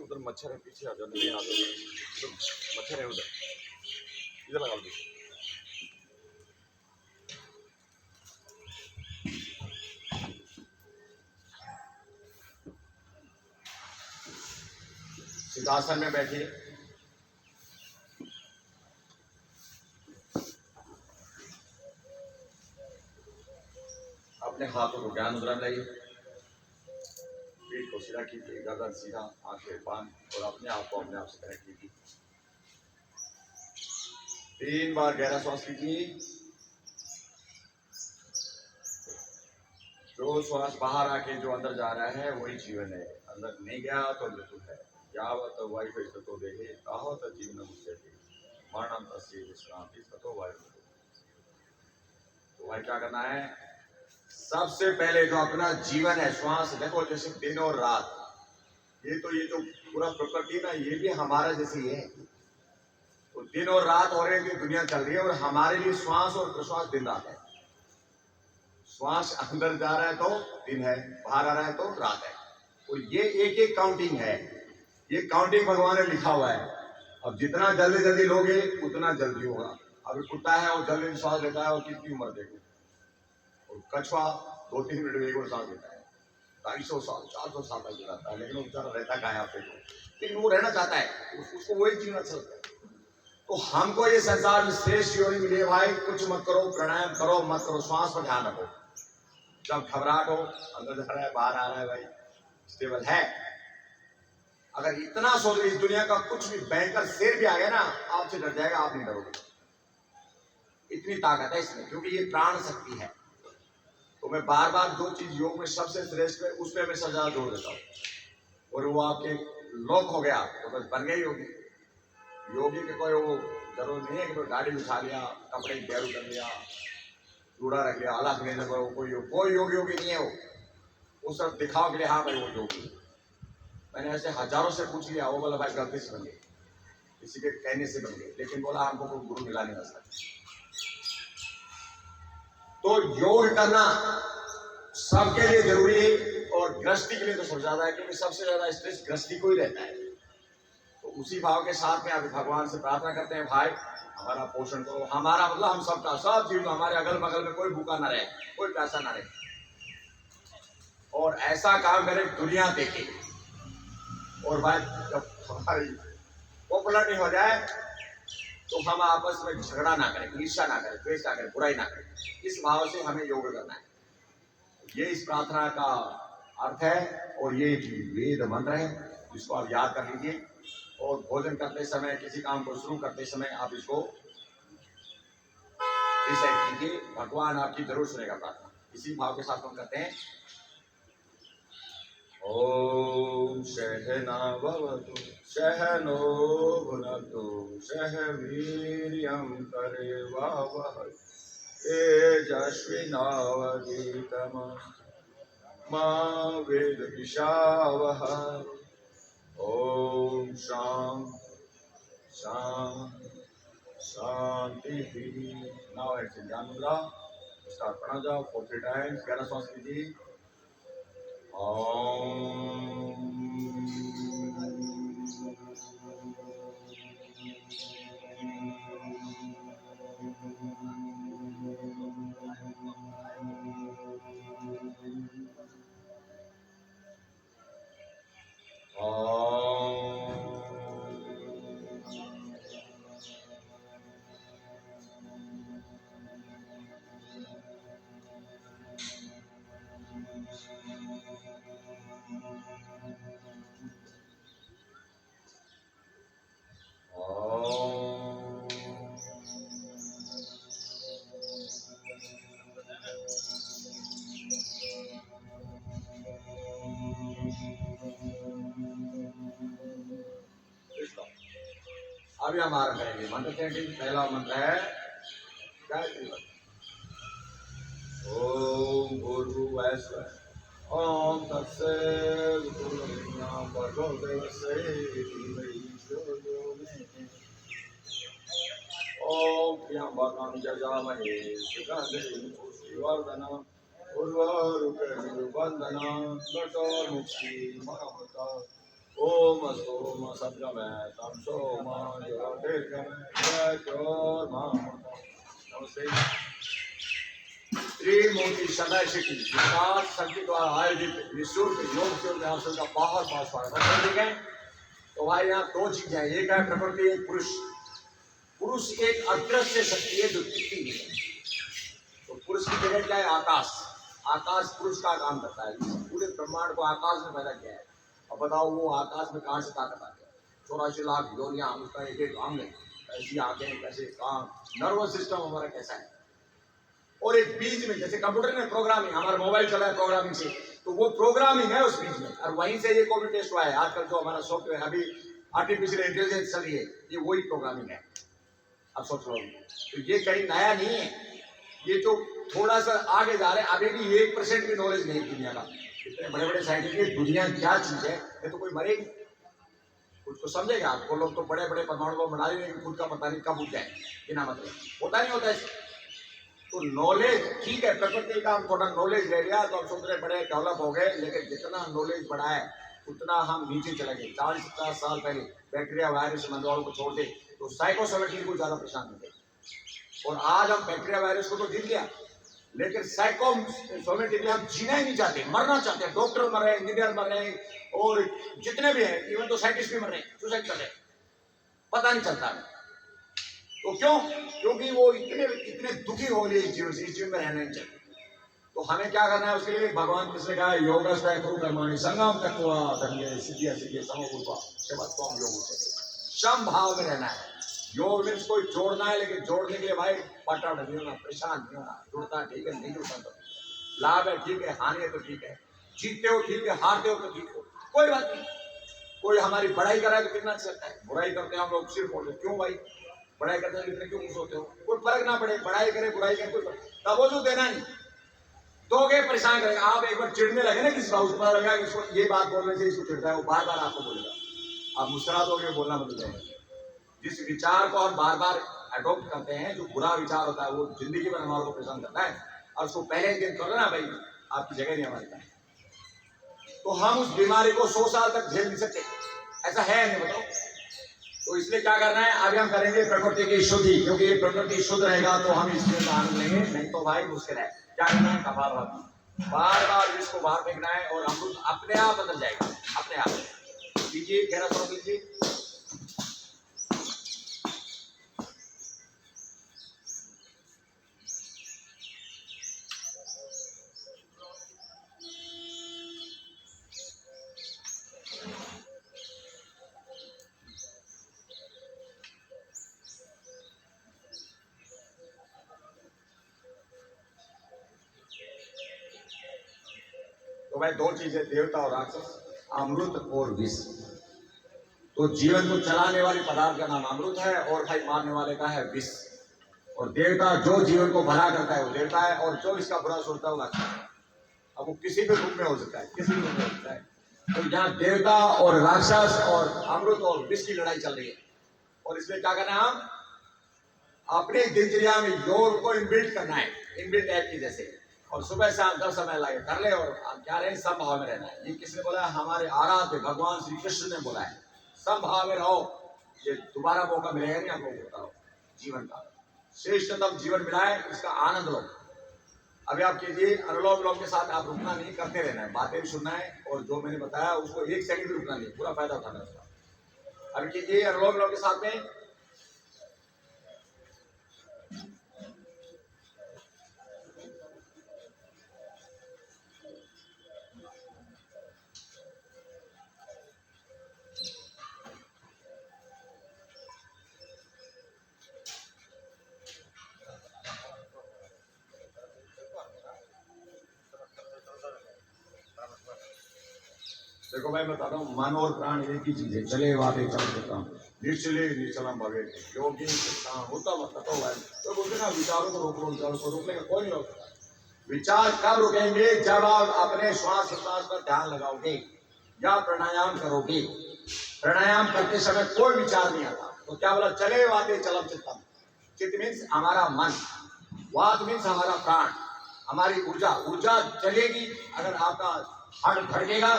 उधर मच्छर है, पीछे आ जाओ, नहीं आ जाओ, तो मच्छर है उधर, इधर लगा दो। सिद्धासन में बैठिए। अपने हाथों को ज्ञान मुद्रा में लाइए, पीठ को सीधा कीजिए, गर्दन सीधा, आंखें बंद, और अपने आप को अपने आप से कनेक्ट कीजिए। 3 बार गहरा श्वास लीजिए। जो श्वास बाहर आके जो अंदर जा रहा है वही जीवन है, अंदर नहीं गया तो मृत्यु है। यावत वायु तो देहे तावत जीवन मुच्यते मरणं तस्य विश्रांति ततो वायु। तो भाई क्या करना है, सबसे पहले जो अपना जीवन है, श्वास देखो, जैसे दिन और रात, ये जो पूरा प्रकृति ना, ये भी हमारा जैसे ही है। तो दिन और रात हो रहे हैं, दुनिया चल रही है, और हमारे लिए श्वास और प्रश्वास दिन रात है। श्वास अंदर जा रहा है तो दिन है, बाहर आ रहा है तो रात है। तो ये एक एक काउंटिंग है, ये काउंटिंग भगवान ने लिखा हुआ है। अब जितना जल्दी जल्दी लोगे उतना जल्दी होगा। अभी कुत्ता है और जल्दी श्वास लेता है और कितनी उम्र देखो, और कछुआ 2-3 मिनट में एक और सांस लेता है, 250 साल 400 साल तक रहता है, लेकिन वो बेचारा रहता कहाँ है आपसे, लेकिन वो रहना चाहता है, उसको वही जीवन अच्छा लगता है। तो हमको ये संसार में श्रेष्ठ योनि मिली है भाई। कुछ मत करो, प्राणायाम करो मत करो, श्वास पर ध्यान रखो। जब घबराहट हो, अंदर जा रहा है बाहर आ रहा है, भाई स्टेबल है। अगर इतना सोच, इस दुनिया का कुछ भी भयंकर शेर भी आ गया ना, आपसे डर जाएगा, आप नहीं डरोगे। इतनी ताकत है इसमें, क्योंकि ये प्राण शक्ति है। तो मैं बार बार जो चीज योग में सबसे श्रेष्ठ है उस पर मैं सजा जोड़ देता हूँ, और वो आपके लॉक हो गया तो बस बन गई योगी। योगी के कोई वो जरूर नहीं है कि कोई गाड़ी उठा लिया, कपड़े पैरू कर लिया, चूड़ा रख लिया, अलग नहीं, कोई योगी नहीं है। वो सब दिखाओ के लिए, हाँ भाई वो योगी। मैंने ऐसे हजारों से पूछ लिया, वो बोला भाई गलती से बन गए, किसी के कहने से बन गए, लेकिन बोला हमको कोई गुरु मिला नहीं सकता। तो योग करना सबके लिए जरूरी है, और गृहस्थी के लिए तो सबसे ज्यादा है, क्योंकि सबसे ज्यादा स्ट्रेस गृहस्थी को ही रहता है। तो उसी भाव के साथ में अभी भगवान से प्रार्थना करते हैं, भाई हमारा पोषण करो। हमारा मतलब हम सबका, सब जीव, हमारे अगल बगल में कोई भूखा ना रहे, कोई प्यासा ना रहे, और ऐसा काम करे दुनिया देखे। और भाई जब हमारी पॉपुलरिटी हो जाए तो हम आपस में झगड़ा ना करें, ईर्ष्या ना करें, द्वेष ना करें, बुराई ना करें। इस भाव से हमें योग करना है। ये इस प्रार्थना का अर्थ है, और ये वेद मंत्र है, जिसको आप याद कर लीजिए। और भोजन करते समय, किसी काम को शुरू करते समय आप इसको रिसाइट कीजिए, भगवान आपकी जरूर सुनेगा प्रार्थना। इसी भाव के साथ हम करते हैं। ओम सहना भवतु सहनो भुनक्तु सह वीर्यं करेवावहै तेजस्विनावधीतमस्तु मा विद्विषावहै। ओम शांति। नाउ एक्सेल ध्यान मुद्रा, स्टार्ट पढ़ा जाओ 4 टाइम्स। गहरा श्वास लीजिए। अभी हम आरंभ करेंगे। मंत्र चैंटिंग। पहला मंत्र है गायत्री मंत्र। ओम भूर्भुवः स्वः ओम तत्सदितुर्वरेण्यं भर्गो देवस्य धीमहि धियो यो न प्रचोदयात्। ओम त्र्यंबकं यजामहे सुगन्धिं पुष्टिवर्धनम् उर्वारुकमिव बन्धनान् नटोन्मुक्षीयमामृतात्। ओम सोम सद्गमय तम सोम ज्योतिर्गमय ज्योतिर्मय नमस्ते। त्रिमूर्ति सदा शक्ति विकास शक्ति द्वारा आयोजित निःशुल्क योग से अभ्यासों का बहुत बहुत स्वागत है। ठीक है, तो भाई यहाँ दो चीजें हैं, एक है प्रकृति, एक पुरुष। पुरुष एक अदृश्य शक्ति है जो दिखती नहीं है। तो पुरुष की जगह क्या है? आकाश। आकाश पुरुष का काम करता है। पूरे ब्रह्मांड को आकाश में पैदा किया है। अब बताओ वो आकाश में कहाँ से ताकत आ गया? 84 लाख योनियां, उसका एक एक अंग, ऐसी आंखें, कैसे काम, नर्वस सिस्टम हमारा कैसा है। और एक बीज में, जैसे कंप्यूटर में प्रोग्रामिंग, हमारा मोबाइल चला है प्रोग्रामिंग से, तो वो प्रोग्रामिंग है उस बीज में, और वहीं से ये कोविड टेस्ट हुआ है। आजकल जो हमारा सॉफ्टवेयर अभी आर्टिफिशियल इंटेलिजेंस चली है, ये वही प्रोग्रामिंग है। अब सोच लो, तो ये कहीं नया नहीं है। ये जो थोड़ा सा आगे जा रहे हैं, अभी भी 1% भी नॉलेज नहीं है दुनिया का। इतने बड़े बड़े साइंटिस्ट, दुनिया क्या चीज है, ये तो कोई मरेगी, कुछ को समझेगा। आपको लोग तो बड़े बड़े परमाणु बम बना रहे हैं, खुद का पता नहीं कब उठ जाए, बिना मतलब होता नहीं होता ऐसे। तो नॉलेज ठीक है, प्रकृति का हम थोड़ा नॉलेज ले लिया तो हम सोच रहे बड़े डेवलप हो गए, लेकिन जितना नॉलेज बढ़ा है उतना हम नीचे चले गए। 40-50 साल पहले बैक्टीरिया वायरस मंडवाओं को छोड़ दे तो साइकोसोमेटिक को ज्यादा परेशान होते, और आज हम बैक्टीरिया वायरस को तो जीत लिया, लेकिन साइकोसोमेटिक हम जीना ही नहीं चाहते, मरना चाहते हैं। डॉक्टर मर रहे हैं, इंजीनियर मर रहे हैं, और जितने भी हैं, इवन तो साइंटिस्ट भी मर रहे हैं, सुसाइड कर रहे हैं, पता नहीं चलता है। तो क्यों? क्योंकि वो इतने इतने दुखी हो गए इस जीवन में रहने चाहिए। तो हमें क्या करना है उसके लिए? भगवान किसने कहा है? योग कर्माणि संगम तत्वा धन्य सिद्धिया सिद्धि समूपा योग सम भाव में रहना है। योग मीन्स कोई जोड़ना है, लेकिन जोड़ने के लिए भाई पटा नहीं होना, परेशान नहीं होना। जुड़ता ठीक है, नहीं जुड़ता तो लाभ है, ठीक है, हानि है तो ठीक है, जीतते हो ठीक है, हारते हो तो ठीक हो, कोई बात नहीं। कोई हमारी बड़ाई कराए तो कितना अच्छा लगता है, बुराई करते हैं हम लोग सिर्फ बोलते, क्यों भाई बड़ाई करते हैं, इतने क्यों खुश होते हो? कोई फर्क ना पड़े, बड़ाई करे बुराई करे, कोई तब वो जो देना नहीं दोगे परेशान करेगा। आप एक बार चिढ़ने लगे ना किसी बात, उसको पता लगा इसको ये बात बोलने से इसको चिढ़ता है, वो बार बार आपको बोलेगा, आप मुस्कुरा दोगे, बोलना बदल जाएगा। जिस विचार को हम बार बार अडॉप्ट करते हैं, जो बुरा विचार होता है, वो जिंदगी में हमारे को परेशान करता है, और उसको पहले दिन करो ना भाई आपकी जगह नहीं हमारे पास, तो हम उस बीमारी को 100 साल तक झेल नहीं सकते। ऐसा है नहीं, बताओ। तो इसलिए क्या करना है? अभी हम करेंगे प्रकृति की शुद्धि, क्योंकि ये प्रकृति शुद्ध रहेगा तो हम इसमें आनंद लेंगे, नहीं तो भाई मुश्किल है। क्या करना है? कपालभाति, बार बार इसको बाहर फेंकना है, और अमृत अपने आप बदल जाएगा, अपने आप। लीजिए, गहरा सांस लीजिए, तो भाई दो चीजें, देवता और राक्षस, अमृत और विष। तो जीवन को चलाने वाले पदार्थ का नाम अमृत है, और भाई मारने वाले का है विष। और देवता जो जीवन को भला करता है वो देवता है, और जो इसका बुरा सोचता है वो राक्षस है। अब वो किसी भी रूप में हो सकता है, किसी भी रूप में हो सकता है। तो यहाँ देवता और राक्षस और अमृत और विष की लड़ाई चल रही है, और इसलिए क्या करना है? हम अपनी दिनचर्या में योग को इनबिल्ट करना है, इनबिल्ट ऐप की जैसे, और सुबह शाम 10 समय लगे कर ले, और क्या रहे? समभाव में रहना है। ये किसने बोला है? हमारे आराध्य भगवान श्री कृष्ण ने बोला है, समभाव में रहो। ये दोबारा मौका मिलेगा नहीं आपको, बताओ। जीवन का श्रेष्ठतम जीवन मिला है, इसका आनंद लो। अभी आप कीजिए, अनुलोम विलोम के साथ आप रुकना नहीं, करते रहना है, बातें भी सुनना है, और जो मैंने बताया उसको 1 सेकंड भी रुकना नहीं, पूरा फायदा उठाना है उसका। अभी कीजिए अनुलोम विलोम के साथ में। देखो मैं बताता हूँ, मन और प्राण एक ही चीज है, चले वादे चल सकता हूँ, निश्चले निश्चलम भवे योगी होता मतलब तो भाई। तो बोलते ना विचारों को रोक लो, विचारों को रोकने का कोई नहीं रोक सकता। विचार कब रुकेंगे? जब आप अपने श्वास प्रश्वास पर ध्यान लगाओगे या प्राणायाम करोगे। प्राणायाम करते समय कोई विचार नहीं आता। तो क्या बोला? चले वादे चलम चित्तम। चित्त मीन्स हमारा मन, वाद मीन्स हमारा प्राण, हमारी ऊर्जा। ऊर्जा चलेगी, अगर आपका हार्ट धड़केगा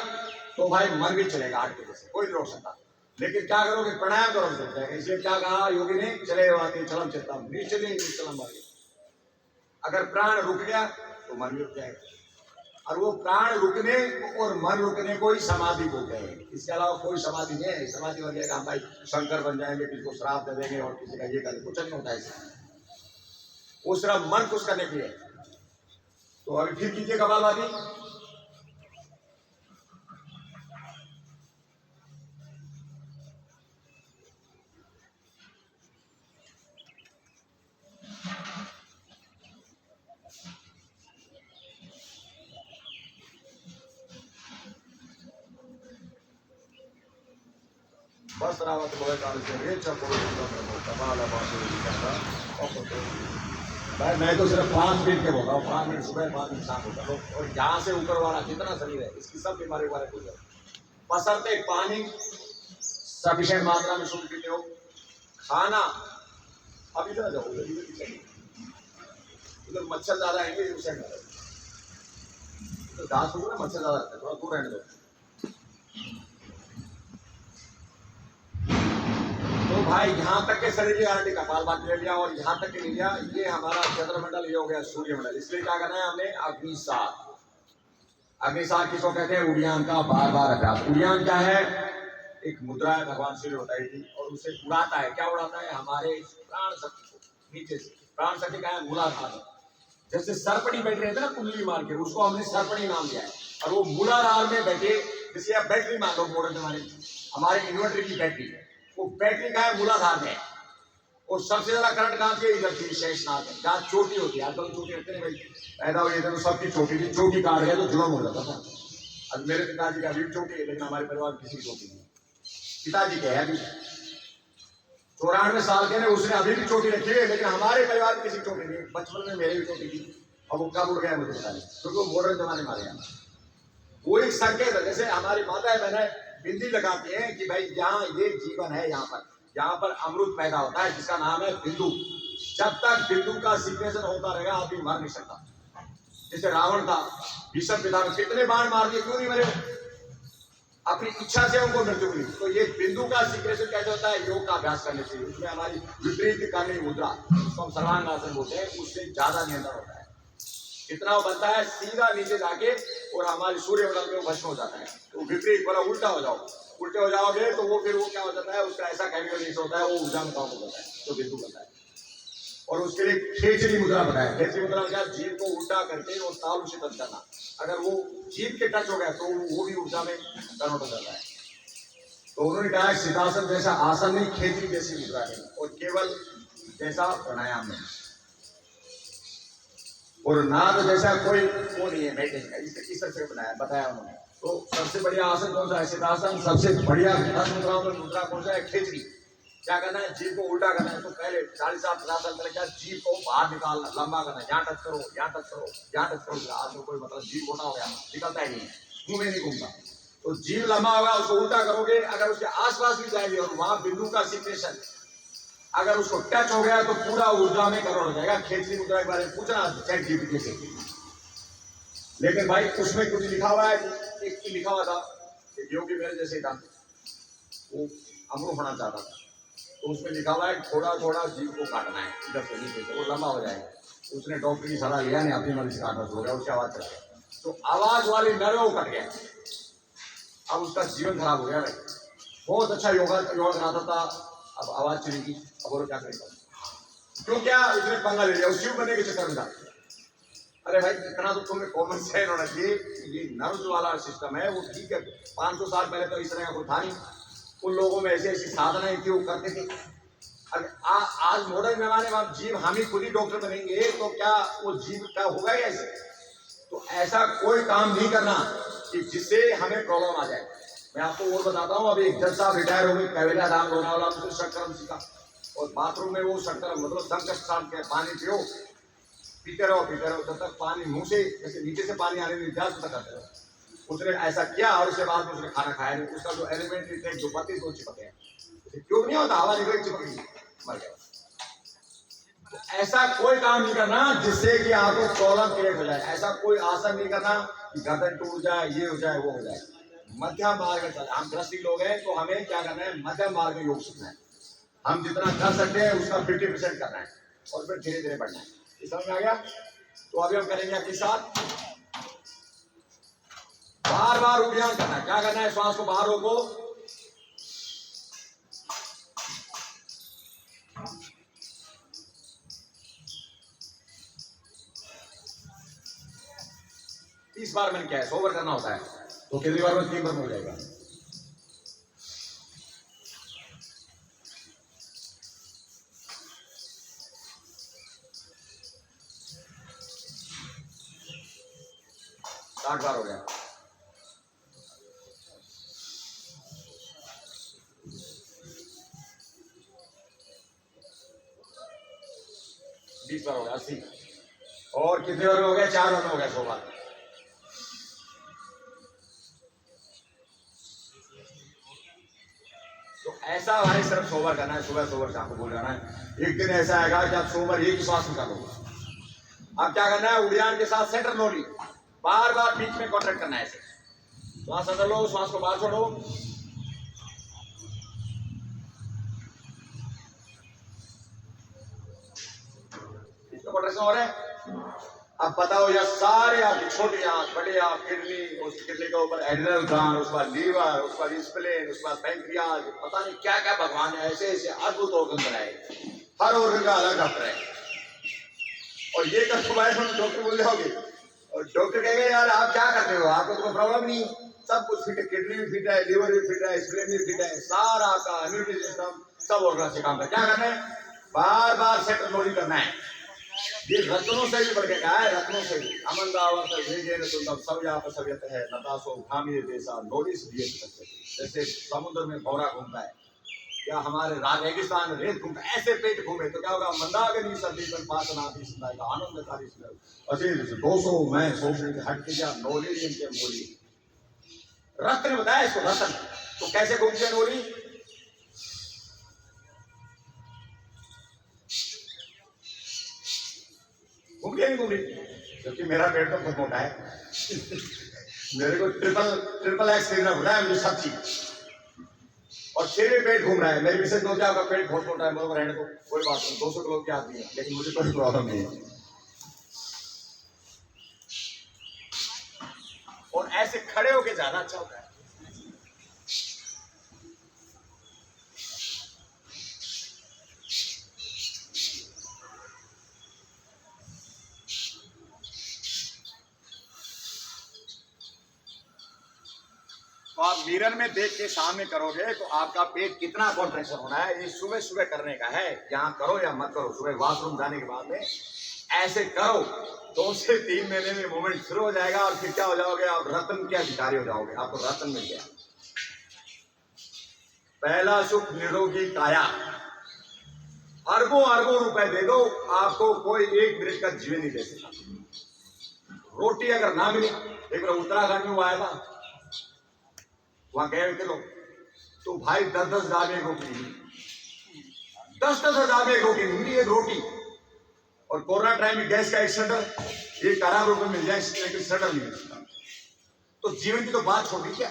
तो भाई मन भी चलेगा 8 बजे से, कोई नहीं रोक सकता। लेकिन क्या करोगे, प्राणायाम करो चल जाएगा। इसलिए क्या कहा योगी ने, चले आते चलम चलता निश्चले चलम आगे। अगर प्राण रुक गया तो मन भी रुक जाएगा, और वो प्राण रुकने और मन रुकने को ही समाधि बोलते हैं। इसके अलावा कोई समाधि नहीं है। समाधि बन जाएगा हम भाई शंकर बन जाएंगे, किसी को श्राप दे देंगे और किसी का ये करेंगे, कुछ नहीं होता है। वो सिर्फ मन खुश करने के लिए। तो अभी फिर कीजिए कपालभाति। बस रावत बोले काल से रे चकोर कपाल भाई मैं तो सिर्फ 5 मिनट के बोल रहा हूँ, 5 मिनट सुबह 5 मिनट शाम होता है। और यहाँ से ऊपर वाला जितना शरीर है इसकी सब बीमारी वाले हो जाए, बसरते पानी सफिशिएंट मात्रा में शुद्ध पीते हो। खाना अब इधर जाओ, उधर मच्छर ज्यादा आएंगे, तो घास हो ना मच्छर ज्यादा रहता है, थोड़ा दूर रहने दो। तो भाई यहाँ तक के शरीर की गारंटी कपालभाति ले लिया, और यहाँ तक के ले लिया। ये हमारा चंद्रमंडल, ये हो गया सूर्यमंडल। इसलिए क्या करना है हमने, अग्निसार। अग्निसार किसको कहते हैं, उड़ियान का बार बार अभ्यास। उड़ियान क्या है, एक मुद्रा है, भगवान सूर्य बताई थी, और उसे उड़ाता है। क्या उड़ाता है, हमारे प्राण शक्ति को नीचे से। प्राण शक्ति का है मूलाधार। जैसे सरपड़ी बैठ रहे थे ना कुंडली मार के, उसको हमने सरपड़ी नाम दिया है। और वो मूलाधार में बैठे, जैसे आप बैटरी मान लो मॉडर्न जमाने में, हमारे इन्वर्टर की बैटरी, वो बैटरी का है मूलाधार में। और सबसे ज्यादा करंट कहाँ से, इधर की शेषनाग है, जहाँ चोटी होती है। आजकल चोटी रखते नहीं भाई, पैदा हुई तो सबकी चोटी थी, चोटी काट गया तो जुलम हो जाता था। अब मेरे पिताजी का भी चोटी है, लेकिन हमारे परिवार किसी की चोटी नहीं। पिताजी के है अभी 94 साल के ने, उसने अभी भी चोटी रखी है, लेकिन हमारे परिवार में किसी चोटी नहीं। बचपन में मेरे भी चोटी थी, अब वो कब उड़ गया मुझे पता नहीं, क्योंकि वो मॉडर्न जमाने में आ गया। वो एक संकेत है, जैसे हमारी माताएं बहनें बिंदी लगाती हैं कि भाई यहाँ ये जीवन है, यहाँ पर अमृत पैदा होता है जिसका नाम है बिंदु। जब तक बिंदु का सीक्रेशन होता रहेगा आदमी मर नहीं सकता। जैसे रावण था, भीष्म पितामह कितने बाण मार दिए, क्यों नहीं मरे, अपनी इच्छा से उनको मृत्यु मिली। तो ये बिंदु का सीक्रेशन कैसे होता है, योग का अभ्यास करने से। उसमें हमारी विपरीत करनी मुद्रा, उसको हम सर्वांगासन बोलते हैं, उससे ज्यादा नियंत्रण होता है। इतना वो बनता है सीधा नीचे जाके, और हमारी सूर्यमंडल में भस्म हो जाता है। तो विपरीत बोला उल्टा हो जाओ, उल्टे हो जाओगे तो वो फिर वो क्या हो जाता है, उसका ऐसा केमिकल रिलीज होता है, वो ऊर्जा में काम हो जाता है, तो बिंदु बनता है। और उसके लिए खेचरी मुद्रा बनाया। खेचरी मुद्रा क्या, जीव को उल्टा करके और तालु से टच करना। अगर वो जीव के टच हो गया तो वो भी ऊर्जा में कन्वर्ट हो जाता है। तो उन्होंने कहा सिद्धासन जैसा आसन नहीं, खेचरी जैसी मुद्रा नहीं, और केवल जैसा प्राणायाम नहीं, और नाद जैसा कोई वो नहीं है मेडिटेशन का। इस तरह से बताया उन्होंने। तो सबसे बढ़िया आसन कौन सा है, सिद्धासन। सबसे बढ़िया 10 मुद्राओं में मुद्रा कौन सा है, खेचरी। क्या करना है, जीव को उल्टा करना है। तो पहले 40-50 साल क्या, जीव को बाहर निकालना, लंबा करना, यहाँ टच करो, यहाँ टच करो, यहाँ टच करो। आज में कोई मतलब जीव मोटा हो गया, निकलता ही नहीं, मुंह में नहीं घूमता। तो जीव लंबा होगा, उसको उल्टा करोगे, अगर उसके आसपास भी जाएगी और वहां बिंदु का सीक्रेशन अगर उसको टच हो गया तो पूरा ऊर्जा में कन्वर्ट हो जाएगा। खेचरी मुद्रा के बारे में पूछना चैट जीपीटी से। लेकिन भाई उसमें कुछ लिखा हुआ है, एक लिखा हुआ था, एक योगी मेरे जैसे था, वो अमृत होना चाहता था। तो उसमें लिखा हुआ है थोड़ा थोड़ा जीव को काटना है इधर से नीचे से, वो लंबा हो जाएगा। उसने डॉक्टर की सलाह लिया नहीं, अपनी मर्जी से काटना हो गया, उसकी आवाज चला गया। तो आवाज वाली नर्व वो कट गया, अब उसका जीवन खराब हो गया। भाई बहुत अच्छा योगा कराता था, अब आवाज चलेगी, अब वो क्या करेगा, क्यों, क्या उसने पंगा ले लिया, शिव बनने के चक्कर में था। अरे भाई इतना तो तुम्हें कॉमन सेंस होना चाहिए। ये नर्व्स वाला सिस्टम है वो ठीक है, 500 साल पहले तो इस तरह का कोई था नहीं। उन लोगों में ऐसी ऐसी साधनाएं थी, वो करते थे। अगर आज मॉडर्न जमाने में जीव हम ही खुद ही डॉक्टर बनेंगे तो क्या वो जीव क्या होगा ही ऐसे। तो ऐसा कोई काम नहीं करना कि जिससे हमें प्रॉब्लम आ जाए। मैं आपको और बताता हूँ, अभी एक जज साहब रिटायर हो गए, कैवेला धाम लोनावाला, उसने शक्करम सीखा, और बाथरूम में वो शक्करम मतलब संकट साल के पानी पियो, पीते रहो जब तक पानी मुंह से जैसे नीचे से पानी आने में तक करते रहो। उसने ऐसा किया और उसके बाद में उसने खाना खाया नहीं। उसका जो एलिमेंट्री थे जो पत्ती वो चिपक गया, क्यों नहीं होता, हवा निकल चिपक गई, मर गया। तो ऐसा कोई काम नहीं करना जिससे कि आपको प्रॉब्लम क्रिएट हो जाए। ऐसा कोई आसन नहीं करना कि गर्दन टूट जाए, ये हो जाए, वो हो जाए। मध्यम मार्ग में चलना। हम गृहस्थी लोग हैं तो हमें क्या करना है, मध्यम मार्ग में योग सीखना है। हम जितना कर सकते हैं उसका 50% करना है और फिर धीरे धीरे बढ़ना है। ये समझ में आ गया? तो अभी हम करेंगे आपके साथ बार बार उद्यान करना है। क्या करना है, श्वास को बाहर रोको, इस बार मैंने क्या है, 100 बार करना होता है, तो कितनी बार में 3 बार हो जाएगा। आठ बार हो गया। बीस बार हो गया, 80। और कितने बार हो गया, 4 बार हो गया, 100 बार। तो ऐसा हमारे सिर्फ 100 बार करना है, सुबह 100 बार, शाम को बोल जाना है। एक दिन ऐसा आएगा कि आप 100 बार एक ही श्वास निकालोगे। अब क्या करना है, उड़ियान के साथ सेंटर लोली बार बार बीच में कॉन्ट्रैक्ट करना है। ऐसे श्वास अंदर लो, श्वास को बाहर छोड़ो, इसमें कॉन्ट्रैक्शन हो रहा है। अब बताओ, यह सारे आपकी छोटी आंख, बड़ी आंख, किडनी, उस किडनी के ऊपर एड्रिनल ग्लैंड, उसके बाद लीवर, उसके बाद स्प्लेन, उसके बाद पैंक्रियाज, पता नहीं क्या क्या भगवान ने ऐसे ऐसे अद्भुत ऑर्गन बनाए। हर ऑर्गन का अलग डॉक्टर है। और ये कर डॉक्टर बोल जाओगे और डॉक्टर कहेंगे यार आप क्या करते हो, आपको तो कोई प्रॉब्लम नहीं, सब कुछ फिट है, किडनी भी फिट है, लीवर भी फिट है, स्प्लेन भी फिट है, सारा आपका इम्यूनिटी सिस्टम सब ऑर्गन से काम करता है। क्या करना है, बार बार सेंटर लोडिंग करना है। ये रत्नों से भी बढ़ के कहा है, रत्नों से भी। अमन दावत भेजे सुंदर सब यहाँ पर सभ्यत है, नतासो भामी देशा नोरिस दिए सकते। जैसे समुद्र में भौरा घूमता है या हमारे रेगिस्तान में रेत घूमता है, ऐसे पेट घूमे तो क्या होगा, मंदागनी सर्दी पर पासनाती सुनाएगा, आनंदकारी सुनाएगा। असीम 200 मैं सोचने के हट के जा नोली के बोली। रत्न बताया इसको, रत्न। तो कैसे घूमती है नोली, घूम गया नहीं घूम रही, क्योंकि मेरा पेट तो बहुत मोटा है। मेरे को ट्रिपल एक्स खरीदना पड़ा है मुझे, सब चीज। और फिर भी पेट घूम रहा है। मेरी मिसेज बोलती है आपका पेट बहुत मोटा है, मैं रहने को कोई बात नहीं, 200 किलो की आदमी है, लेकिन मुझे कोई प्रॉब्लम नहीं है। और ऐसे खड़े होके ज्यादा अच्छा होता है। तो आप मिरर में देख के सामने करोगे तो आपका पेट कितना कॉन्ट्रैक्शन होना है, ये सुबह सुबह करने का है। यहाँ करो या मत करो, सुबह वॉशरूम जाने के बाद में ऐसे करो, 2 से 3 महीने में मूवमेंट शुरू हो जाएगा और फिर क्या हो जाओगे, आप रत्न के अधिकारी हो जाओगे, आपको रत्न मिल गया। पहला सुख निरोगी काया। अरबों अरबों रुपए दे दो, आपको कोई 1 मिनट का जीवन नहीं दे सकता। रोटी अगर ना मिले, एक बार उत्तराखंड में वो आया था, वहां गए थे लोग, तो भाई 10-10 हज़ार में रोटी, 10-10 हज़ार में रोटी मिली, एक रोटी। और कोरोना टाइम में गैस का एक सिलेंडर 1 अरब रुपए मिल जाए, लेकिन सिलेंडर नहीं मिलता। तो जीवन की तो बात छोटी क्या।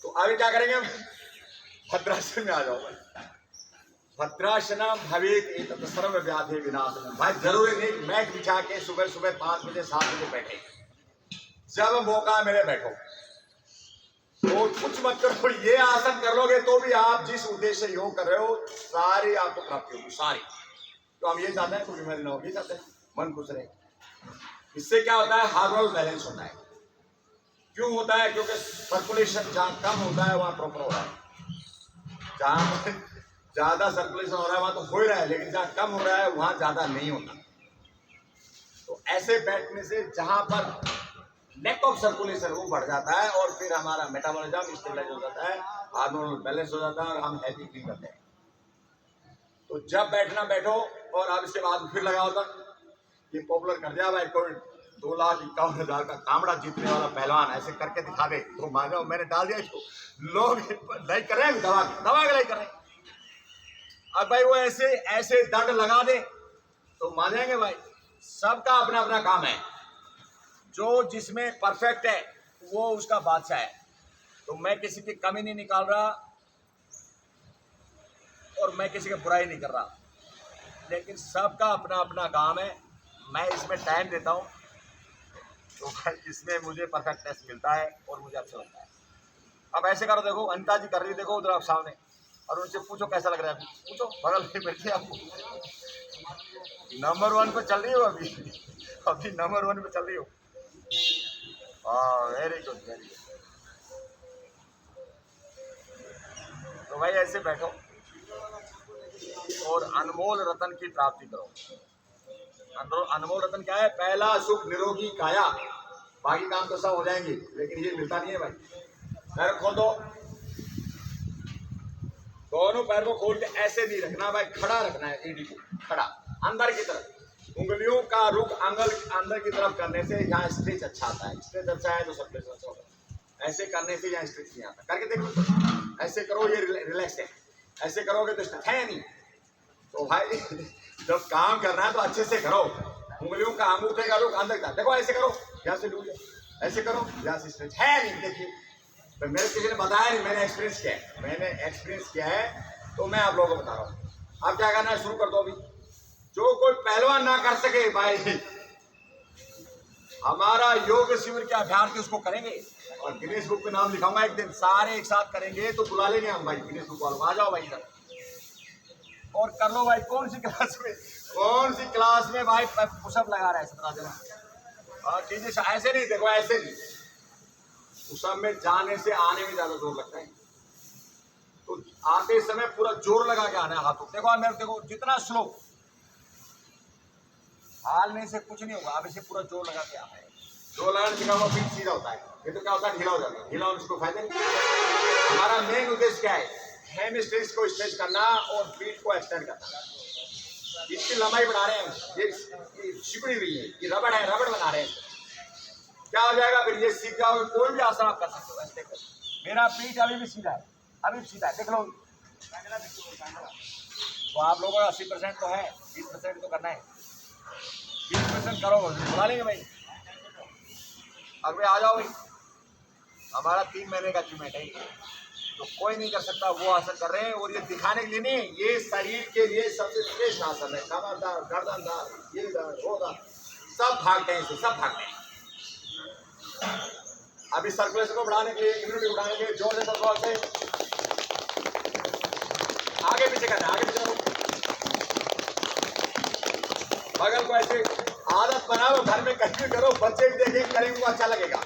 तो आगे क्या करेंगे, भद्रासन में आ जाओ भाई। भद्रासना भवेत एतत् सर्व व्याधि विनाशनम। भाई जरूरी नहीं मैट बिछा के सुबह सुबह 5 बजे 7 बजे बैठे, जब मौका मिले बैठो। तो कुछ मत करो, ये आसन कर लोगे तो भी आप जिस उद्देश्य से योग कर रहे हो सारी आपको प्राप्ति होगी, सारी। तो हम ये चाहते हैं, कुछ बीमारी ना होगी, चाहते हैं मन खुश रहे। इससे क्या होता है, हार्मोनल बैलेंस होता है। क्यों होता है, क्योंकि सर्कुलेशन जहाँ कम होता है वहां प्रॉपर हो रहा है, जहां ज्यादा सर्कुलेशन हो रहा है वहां तो हो ही रहा है, लेकिन जहां कम हो रहा है वहां ज्यादा नहीं होता। तो ऐसे बैठने से जहां पर लैक ऑफ सर्कुलेशन वो बढ़ जाता है और फिर हमारा मेटाबॉलिज्म स्टेबलाइज हो जाता है, हार्मोनल बैलेंस हो जाता है और हम हैप्पी फील करते हैं। तो जब बैठना बैठो। और अब इसके बाद फिर लगाओ तक ये पॉपुलर कर दिया भाई, कोई 2,51,000 का कामड़ा जीतने वाला पहलवान ऐसे करके दिखा दे तो मान जाओ, मैंने डाल दिया इसको, लोग लाइक कर रहे हैं, दवा के लाइक कर रहे हैं। अब भाई वो ऐसे ऐसे दंड लगा दे तो मान जाएंगे भाई। सबका अपना अपना काम है, जो जिसमें परफेक्ट है वो उसका बादशाह है। तो मैं किसी की कमी नहीं निकाल रहा और मैं किसी की बुराई नहीं कर रहा, लेकिन सबका अपना अपना काम है। मैं इसमें टाइम देता हूँ तो भाई इसमें मुझे परफेक्टनेस मिलता है और मुझे अच्छा लगता है। अब ऐसे करो, देखो अनिता जी कर रही है, देखो उधर आप सामने, और उनसे पूछो कैसा लग रहा है, पूछो बगल में बैठे आपको। नंबर 1 पे चल रही हो अभी, अभी नंबर 1 पे चल रही हो। हाँ वेरी गुड वेरी गुड। तो भाई ऐसे बैठो और अनमोल रतन की प्राप्ति करो। अनमोल रतन क्या है? पहला सुख निरोगी काया, बाकी काम तो सब हो जाएंगे, लेकिन ये मिलता नहीं है भाई। पैर खोल दो, दोनों पैर को खोल के ऐसे नहीं रखना भाई, खड़ा रखना है, एडी को खड़ा अंदर की तरफ। उंगलियों का रुख अंदर की तरफ करने से यहाँ स्ट्रेच अच्छा आता है। स्ट्रेच अच्छा है तो सब प्लेस अच्छा होता है। ऐसे करने से यहाँ स्ट्रेच नहीं आता। करके देखो, ऐसे करो, ये रिलैक्स है। ऐसे करोगे तो स्ट्रेच है नहीं। तो भाई जब काम करना है तो अच्छे से करो। उंगलियों का अंगूठे का रुख अंदर का, देखो ऐसे करो, यहाँ से डूबे, ऐसे करो, यहाँ से स्ट्रेच है नहीं। देखिए तो मेरे किसी ने बताया नहीं, मैंने एक्सपीरियंस किया है, तो मैं आप लोगों को बता रहा हूँ। आप क्या करना है, शुरू कर दो अभी। जो कोई पहलवान ना कर सके भाई, हमारा योग शिविर के अभ्यर्थी उसको करेंगे और गिनीज बुक में नाम लिखाऊंगा एक दिन। सारे एक साथ करेंगे तो बुला लेंगे हम भाई गिनीज बुक वालों, आ जाओ भाई इधर और कर लो भाई। कौन सी क्लास में भाई पुशअप लगा रहा है 17 दिन। और चीजें ऐसे नहीं, देखो ऐसे नहीं, पुशअप में जाने से आने में ज्यादा जोर लगता है। तो आते समय पूरा जोर लगा के आना है हाथों। देखो मेरे, देखो जितना स्लो, हालने से कुछ नहीं होगा। अब इसे पूरा जोर लगा के आना है। जोर लगाने से हुआ पीठ सीधा होता है, ये तो क्या होता है, ढीला हो जाता है। ढीला होने से फायदा नहीं। हमारा मेन उद्देश्य क्या है? हेमस्ट्रेस को स्ट्रेच करना और पीठ को एक्सटेंड करना। इसकी लंबाई बढ़ा रहे हैं, ये सिकुड़ी हुई है, ये रबड़ है, रबड़ बना रहे हैं। क्या हो जाएगा फिर? ये सीख जाओगे, कोई भी आसन आप कर सकते हो। ऐसे देखो, मेरा पीठ अभी भी सीधा है, अभी भी सीधा है, देख लो। तो आप लोगों का 80% तो है, 20% तो करना है। 20% करो, बुला लेंगे भाई। अगले आ जाओ भाई, हमारा 3 महीने का अचीवमेंट है। तो कोई नहीं कर सकता, वो आसन कर रहे हैं। और ये दिखाने के लिए नहीं, ये शरीर के लिए सबसे श्रेष्ठ आसन है। कमरदार, गर्दनदार, ये दार, वो दार, सब भागते हैं इससे, सब भागते हैं। अभी सर्कुलेशन को बढ़ाने के लिए, इम्यूनिटी बढ़ाने के लिए जोर से सर्कुलेशन से आगे पीछे करना है, आगे पीछे। बगल को ऐसे आदत बनाओ, घर में कहीं भी करो, बच्चे भी देखें करेंगे तो अच्छा लगेगा।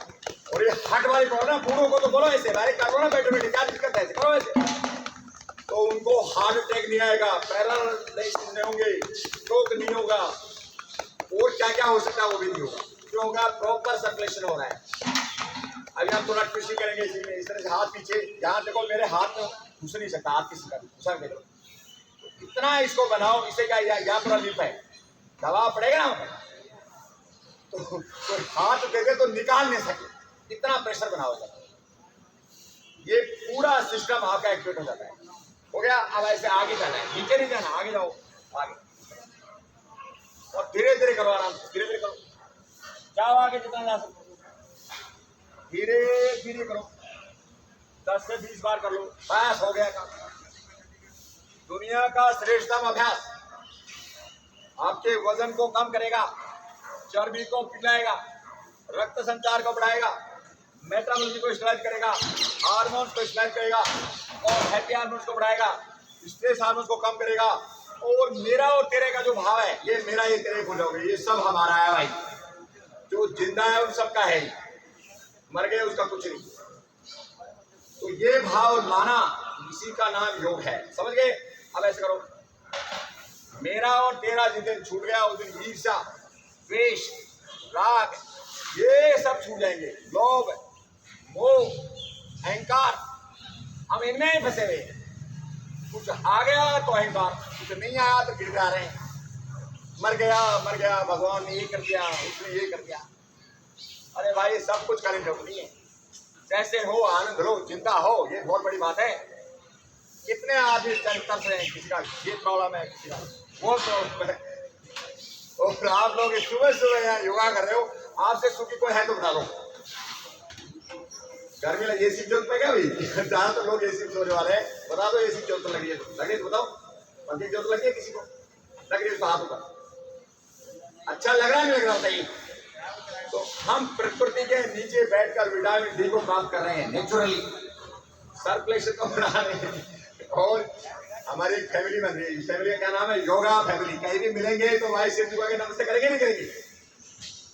और ये हार्ट वाली प्रॉब्लम, बूढ़ों को तो बोलो ऐसे, भाई करो ना, बैठो बैठे, क्या दिक्कत है, ऐसे करो ऐसे, तो उनको हार्ट अटैक नहीं आएगा, पैरालिसिस नहीं होंगे, स्ट्रोक नहीं होगा, और क्या क्या हो सकता है वो भी नहीं होगा। क्यों होगा? प्रॉपर सर्कुलेशन हो रहा है। अभी हम थोड़ा ट्विस्ट करेंगे इसी में, इस तरह से हाथ पीछे, यहाँ देखो मेरे हाथ में घुस नहीं सकता, हाथ किसी का भी घुसा के देखो, इतना इसको बनाओ। इसे क्या, यहाँ पूरा लिप है, दबाव पड़ेगा ना, तो हाथ दे दे तो निकाल नहीं सके, इतना प्रेशर बनाओ जाता है। ये पूरा सिस्टम आपका एक्टिवेट हो जाता है। हो गया? अब ऐसे आगे जाना है, नीचे नहीं जाना, आगे जाओ, आगे, और धीरे धीरे करो, आराम से धीरे धीरे करो, जाओ आगे जितना जा सकते, धीरे धीरे करो, 10 से 20 बार कर लो, बस हो गया काम। दुनिया का श्रेष्ठतम अभ्यास आपके वजन को कम करेगा, चर्बी को पिघलाएगा, रक्त संचार को बढ़ाएगा, मेटाबॉलिज्म को स्टेबलाइज करेगा, हार्मोन्स को स्टेबलाइज करेगा, और हैप्पी हार्मोन्स को बढ़ाएगा, स्ट्रेस हार्मोन्स को कम करेगा। और मेरा और तेरे का जो भाव है, ये मेरा ये तेरे भूल जाओगे, ये सब हमारा है भाई। जो जिंदा है उन सबका है, मर गए उसका कुछ नहीं। तो ये भाव लाना, इसी का नाम योग है, समझ गए? अब ऐसे करो, मेरा और तेरा जिस दिन छूट गया उस दिन ईर्ष्या, द्वेष, राग, ये सब छूट जाएंगे। लोभ, मोह, अहंकार, हम इनमें ही फंसे हुए हैं। कुछ आ गया तो अहंकार, कुछ नहीं आया तो गिर जा रहे हैं। मर गया, भगवान ने ये कर दिया, उसने ये कर दिया। अरे भाई सब कुछ करने जरूरी नहीं है, जैसे हो आनंद लो, चिंता हो, ये बहुत बड़ी बात है। कितने आदमी तरस रहे हैं, किसी का ये प्रॉब्लम है, किसी का वो प्रॉब्लम है, और आप लोग सुबह सुबह यहाँ योगा कर रहे हो। आपसे सुखी कोई है तो बता दो, गर्मी लगी, एसी जोत पे क्या भाई? ज्यादा तो लोग एसी सोने वाले हैं। बता दो एसी जोत लगी है, लगी तो बताओ। पंखे की जोत लगी है किसी को? लग रही है तो हाथ ऊपर। अच्छा लग रहा है, नहीं लग रहा? बताइए। तो हम प्रकृति के नीचे बैठकर विटामिन डी को प्राप्त कर रहे हैं नेचुरली, सर्कुलेशन को बढ़ा रहे हैं। और हमारी एक फैमिली बन रही है। फैमिली का क्या नाम है? योगा फैमिली। कहीं भी मिलेंगे तो भाई शिव जी को नमस्ते करेंगे नहीं करेंगे?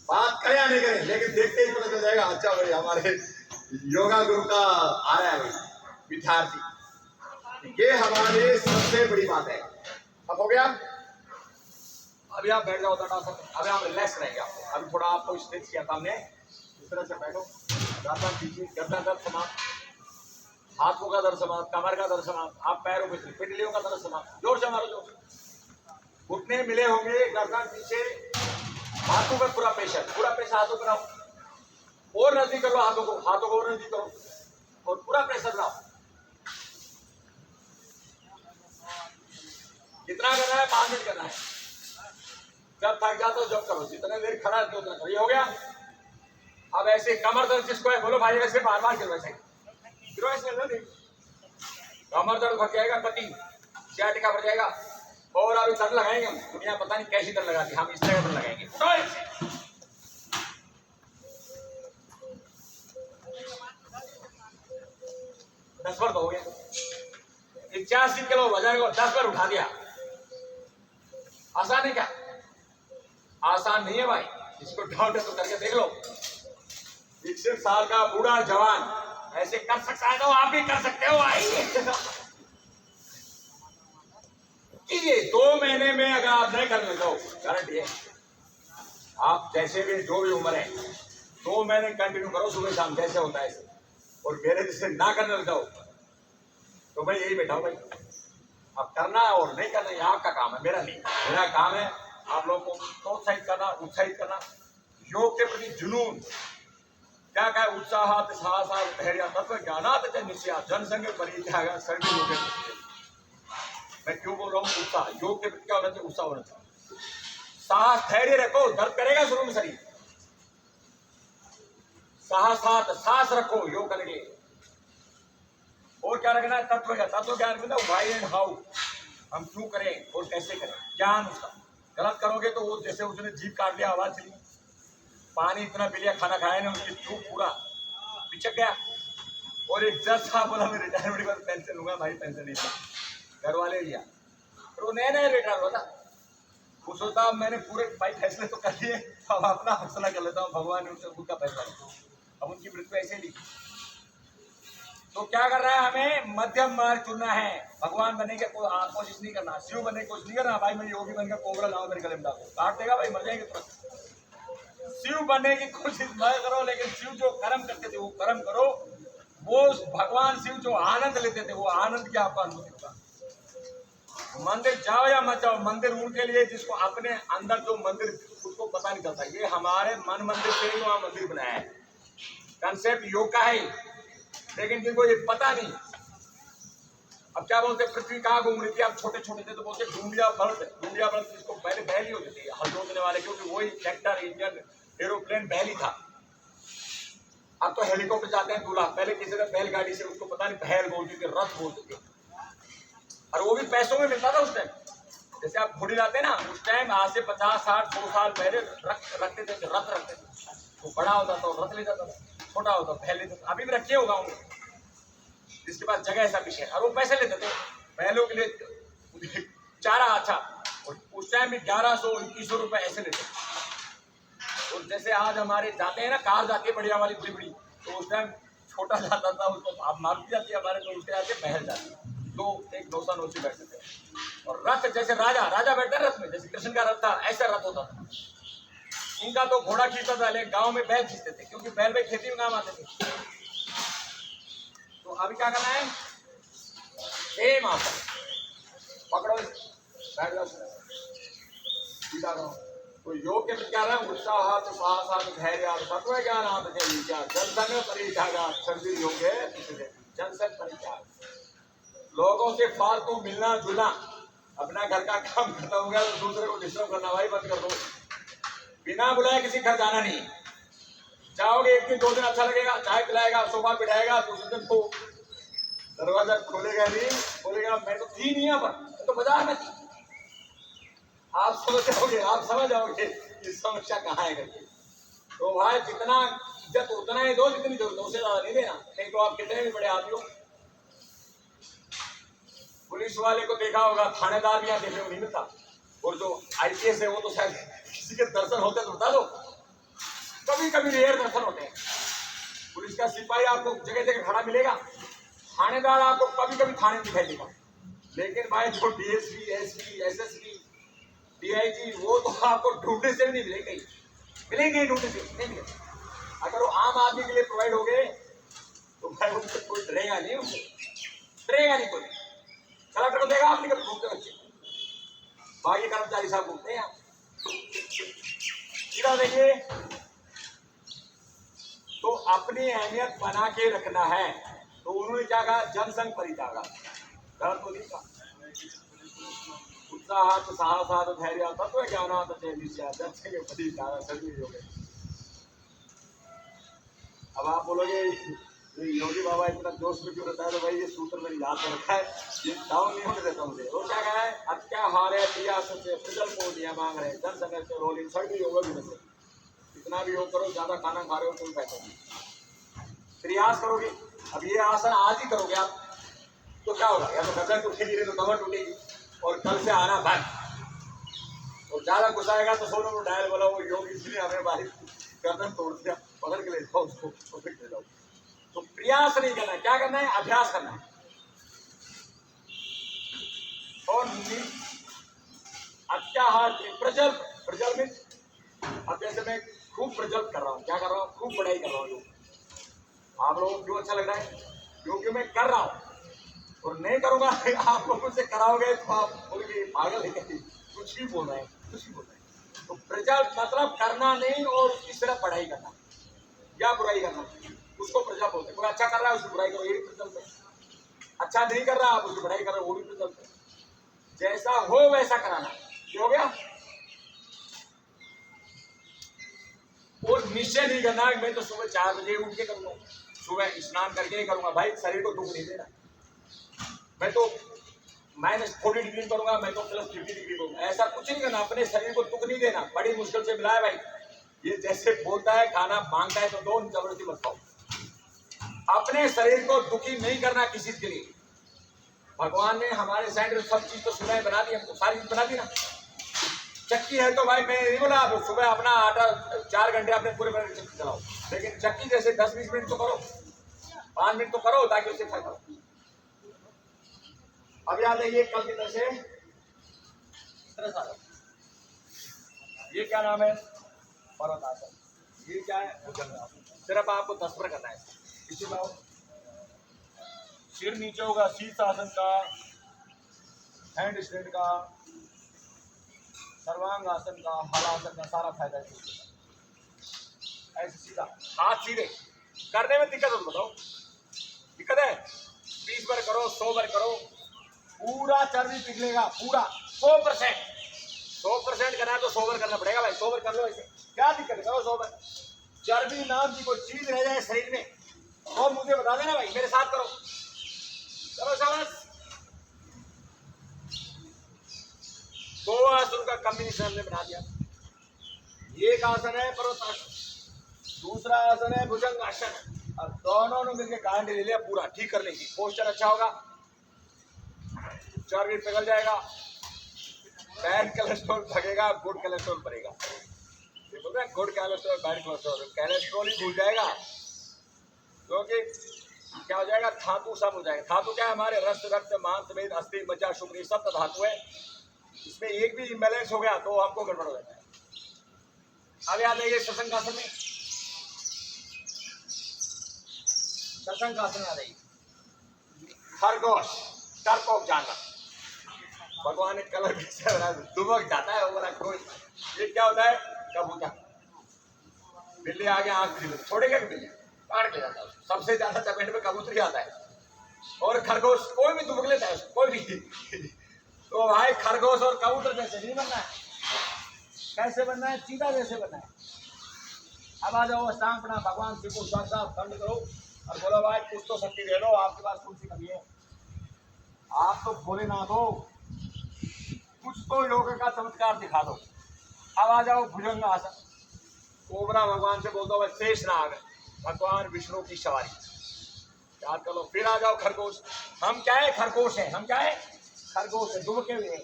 बात करें या नहीं करें? लेकिन देखते ही पता चल जाएगा अच्छा भाई हमारे योगा गुरु का आ रहा है भाई विद्यार्थी। ये हमारी सबसे बड़ी बात है। अब हो गया? अभी आप बैठ जाओ दादा सर, अभी आप रिलैक्स रहेंगे। आपको अभी थोड़ा आपको स्ट्रेच किया था हमने, इस तरह से बैठो, गर्दन पीछे, गर्दन दर्द समाप्त, हाथों का दर्द समाप्त, कमर का दर्द समाप्त, आप पैरों में पिंडलियों का दर्द समाप्त। जोर से मारो, जोर। घुटने मिले होंगे, गर्दन पीछे, हाथों पे पूरा प्रेशर हाथों पर आओ, और नजदीक करो हाथों को और नजदीक करो, और पूरा प्रेशर लाओ। कितना करना है? 5 मिनट करना है। जब थक जाते हो जब करो, जितने देर खड़ा है उतना करो। ये हो गया? अब ऐसे कमर दर्द जिसको है बोलो भाई वैसे बार बार करो, वैसे करो, ऐसे नहीं। कमर दर्द भर जाएगा, कटी सियाटिका भर जाएगा। और अभी दर्द लगाएंगे हम, दुनिया पता नहीं कैसी दर्द लगाती है, हम इस तरह दर्द लगाएंगे। 10 बार हो गया। 81 किलो वजन को 10 बार उठा दिया। आसान है क्या? आसान नहीं है भाई। इसको ढाउट तो करके देख लो। 61 साल का बूढ़ा जवान ऐसे कर सकता है तो आप भी कर सकते हो। आइए कीजिए। 2 महीने में अगर आप नहीं करने दो, गारंटी है आप जैसे भी जो भी उम्र है 2 महीने कंटिन्यू करो, सुबह शाम जैसे होता है। और मेरे जैसे ना करने दो तो भाई यही बैठा हूं भाई। अब करना और नहीं करना ये आपका काम है, मेरा नहीं। मेरा काम है आप लोगों को प्रोत्साहित करना, उत्साहित करना। योग के प्रति जुनून क्या क्या उत्साह साहसा धैर्य तत्व ज्ञानात निश्चय जनसंघ परित्याग सभी योग। मैं क्यों बोल रहा हूँ उत्साह? योग के प्रति क्या होना चाहिए? उत्साह होना चाहिए। साहस धैर्य रखो, दर्द करेगा शुरू में शरीर। साहस रखो योग करने के लिए। और क्या रखना है? तत्व ज्ञान में व्हाई एंड हाउ, हम क्यों करें और कैसे करें, ज्ञान उसका। गलत करोगे तो वो जैसे उसने जीभ काट लिया, आवाज चली, पानी इतना पी लिया, खाना खाया नहीं, उसकी चूक पूरा पिचक गया। और एक जज साहब बोला मैं रिटायरमेंट के बाद पेंशन लूंगा। भाई पेंशन नहीं था, घर वाले लिया। तो नया रिटायर हुआ था। वो सोचता मैंने पूरे भाई फैसले तो कर लिए, अब अपना फैसला कर लेता हूँ, भगवान ने उनसे खुद का फैसला किया। अब उनकी मृत्यु ऐसे ली। तो क्या करना है? हमें मध्यम मार्ग चुनना है। भगवान बनने की कोशिश नहीं करना, शिव बनने की कोशिश नहीं करना। भाई मैं योगी बनकर कोबरा लाऊं मेरे गले में डालो, काट देगा भाई, मर जाएंगे तुरंत। शिव बनने की कोशिश मत करो, लेकिन शिव जो कर्म करते थे वो कर्म करो। वो भगवान शिव जो आनंद लेते थे वो आनंद की आपको अनुभूति होगा। मंदिर जाओ या मत जाओ, मंदिर उनके लिए जिसको अपने अंदर जो मंदिर उसको पता नहीं चलता। ये हमारे मन मंदिर से ही वहां मंदिर बनाया है। कंसेप्ट योग का है, लेकिन जिनको ये पता नहीं। अब क्या बोलते, पृथ्वी कहाँ घूम रही थी? आप छोटे छोटे थे तो बोलते डूंडिया बर्थ जिसको पहले बैली होती थी हल जोतने वाले, क्योंकि वही ट्रैक्टर इंजन एरोप्लेन बैली था। अब तो हेलीकॉप्टर जाते हैं दूल्हा, पहले किसी ने बैलगाड़ी से, उसको पता नहीं पहल बोलती थी, रथ बोलते थे, और वो भी पैसों में मिलता था उस टाइम। जैसे आप घोड़ी लाते ना, उस टाइम आज से 50, 60, 100 साल पहले रथ रखते थे। वो बड़ा होता था रथ ले जाता था, छोटा होता पहले लेते था। अभी भी रखे होगा उनको, जिसके पास जगह ऐसा पीछे, और वो पैसे लेते थे बैलों के लिए चारा। अच्छा, और उस टाइम भी 1100-2100 रुपए ऐसे लेते थे। और जैसे आज हमारे जाते हैं ना, कार जाती है बढ़िया वाली बड़ी, तो उस टाइम छोटा जाता था, उसको आप मारुति जाती है हमारे, तो उसके आगे बहल जाती है, एक नौसा नौसी बैठते थे। और रथ जैसे राजा बैठते रथ में, जैसे कृष्ण का रथ था ऐसा रथ होता था। इनका तो घोड़ा खींचता था, लेकिन गांव में बैल खींचते थे, क्योंकि बैल में खेती में काम आते थे। तो अभी क्या करना है? सेम आसन पकड़ो, बैठ जाओ, सीधा रहो। तो योग के प्रकार है उत्साह, साहस, धैर्य, तत्व ज्ञान, जनसंघ परित्याग, सर्दी योग है जनसंघ परित्याग। लोगों से फालतू मिलना जुलना, अपना घर का काम खत्म हो गया तो दूसरे को डिस्टर्ब करना भाई बंद कर दो। बिना बुलाए किसी घर जाना नहीं। चाहोगे एक दिन 2 दिन अच्छा लगेगा, चाय पिलाएगा, सोफा बिठाएगा, दूसरे दिन तो दरवाजा खोलेगा नहीं, बोलेगा मैं तो थी नहीं यहाँ पर, मैं तो बाजार में थी। आप समझ जाओगे कि समस्या कहाँ है करके। तो भाई जितना इज्जत उतना ही दो जितनी जरूरत, उससे ज्यादा नहीं देना, नहीं तो आप कितने भी बड़े आदमी हो। पुलिस वाले को देखा होगा, थानेदार भी यहाँ देखने को नहीं मिलता, और जो आईपीएस है वो तो शायद किसी के दर्शन होते तो बता दो, कभी कभी रेयर दर्शन होते हैं। पुलिस का सिपाही आपको जगह जगह खड़ा मिलेगा, थानेदार आपको कभी कभी थाने में दिखाई देगा, लेकिन भाई जो डीएसपी, एसपी, एसएसपी, डीआईजी, वो तो आपको ढूंढने से भी नहीं मिलेंगे, मिलेंगे ढूंढने से नहीं मिलेंगे। अगर वो आम आदमी के लिए प्रोवाइड हो गए तो भाई उनसे कोई डरेगा नहीं, उनसे डरेगा नहीं कोई। कलेक्टर को देगा आपने कभी घूमते बच्चे, बाकी कर्मचारी साहब घूमते हैं। सीधा देखिए, तो अपनी अहमियत बना के रखना है। तो उन्होंने क्या कहा, जनसंघ परित्यागा, गलत तो नहीं कहा। उत्साह साहस धैर्य तत्व ज्ञान जनसंघ परित्यागा सभी हो गए। अब आप बोलोगे योगी बाबा इतना जोश में क्यों रहता है, तो भाई ये सूत्र मेरी याद में रखा है, ये डाउन नहीं होने देता मुझे। वो क्या कहा है, अत्याहार है रियासत से प्रजल को दिया मांग रहे जनसंघ से रोलिंग सड़ योग भी से इतना भी योग करो, ज्यादा खाना खा रहे हो कोई पैसा नहीं, प्रयास करोगे। अब ये आसन आज ही करोगे आप तो क्या होगा, या तो गर्दन टूटेगी, तो कमर टूटेगी, और कल से आना बंद। और ज्यादा गुस्सा आएगा तो सोनू को डायल बोला, वो योग इसलिए हमें बारिश गर्दन तोड़ दिया, पकड़ के ले जाओ उसको, फिर ले जाओ। तो प्रयास नहीं करना है, क्या करना है, अभ्यास करना है। और अत्याहार प्रजल, प्रजल में अब जैसे मैं खूब प्रजल कर रहा हूँ, क्या कर रहा हूँ, खूब पढ़ाई कर रहा हूँ। आप लोगों को क्यों अच्छा लग रहा है, क्योंकि मैं कर रहा हूँ, और नहीं करूंगा आप लोगों से कराओगे तो आप बोलोगे पागल है, कुछ भी बोल रहे हैं, कुछ भी बोल रहे हैं। तो प्रजल मतलब करना नहीं, और उसकी सिर्फ पढ़ाई करना या बुराई करना, उसको प्रजा बोलते हैं। कोई अच्छा कर रहा है उसकी बुराई करो, ये भी प्रजल है। अच्छा नहीं कर रहा आप उसकी बुराई करो, वो भी प्रजल है। जैसा हो वैसा कराना, ये हो गया। और निश्चय नहीं करना मैं तो सुबह 4 बजे उठ के करूंगा, सुबह स्नान करके ही करूंगा। भाई शरीर को दुख नहीं देना, मैं तो -40 डिग्री करूंगा, मैं तो +50 डिग्री करूंगा, ऐसा कुछ नहीं करना। अपने शरीर को दुख नहीं देना, बड़ी मुश्किल से मिला है भाई। ये जैसे बोलता है खाना मांगता है तो दो, जबरदस्ती मत खाओ। अपने शरीर को दुखी नहीं करना किसी के लिए। भगवान ने हमारे साइड सब चीज तो सुबह बना दी, हमको सारी चीज बना दी ना। चक्की है तो भाई मैं नहीं बोला आप सुबह अपना आटा 4 घंटे अपने पूरे चक्की चलाओ, लेकिन चक्की जैसे 10-20 मिनट तो करो, 5 मिनट तो करो, ताकि उससे फायदा हो। अब याद है ये कल की तरह से ये क्या नाम है, पर्वतासन। ये क्या है, भुजंगासन। सिर्फ आपको 10 बार करना है। पीछे लाओ, सिर नीचे होगा, शीर्षासन का, हैंड स्टैंड का, सर्वांगासन का, हलासन का, सारा फायदा है। ऐसे सीधा हाथ सीधे करने में दिक्कत हो तो बताओ, दिक्कत है। 20 बार करो, 100 बार करो, पूरा चर्बी पिघलेगा, पूरा 100% करना है तो 100 बार करना पड़ेगा भाई। 100 बार कर लो, ऐसे क्या दिक्कत है, करो 100 बार। चर्बी नाम की कोई चीज रह जाए शरीर में और मुझे बता देना भाई, मेरे साथ करो, चलो शाबाश। 2 आसन का कॉम्बिनेशन हमने बना दिया। एक आसन है पर्वतासन, दूसरा आसन है भुजंगासन, और दोनों ने मिलकर गांड ले लिया, पूरा ठीक कर लेंगे। पोस्चर अच्छा होगा, चर्बी पिघल जाएगा, बैड कोलेस्ट्रॉल भागेगा, गुड कोलेस्ट्रॉल बढ़ेगा। ये बोल रहे हैं good cholesterol, bad cholesterol, cholesterol ही भूल जाएगा, क्योंकि क्या हो जाएगा, धातु सब हो जाएगा। धातु क्या है, हमारे रक्त, मांस, मेद, अस्थि, मज्जा, शुक्र, ये सब तो धातु है। इसमें एक भी इम्बैलेंस हो गया तो हमको गड़बड़ हो जाता है। अब याद है ये शशंकासन में, शशंकासन याद है, खरगोश, डरपोक जानवर, भगवान ने कलर दुबक जाता है वो कोई। ये क्या होता है, कबूतर। बिल्ली आगे आंख छोड़ेगा कि बिल्ली काट के जाता है, सबसे ज्यादा चपेट में कबूतर ही आता है। और खरगोश कोई भी दुबक लेता है, कोई भी। तो भाई खरगोश और कबूतर जैसे नहीं बनना है। कैसे बनना है, चीता जैसे बनना है। अब आ जाओ अष्टांग प्रणाम, भगवान शिव को साक्षात दंड करो और बोलो भाई कुछ तो शक्ति दे दो, आपके पास कौन सी कमी है, आप तो भोलेनाथ हो, कुछ तो योग का चमत्कार दिखा दो। अब आ जाओ भुजंग आसन, कोबरा भगवान से बोलता हुआ शेष नाग भगवान विष्णु की सवारी याद कर लो। फिर आ जाओ खरगोश, हम क्या है खरगोश है, हम क्या है खरगोश है, दुबके हुए हैं।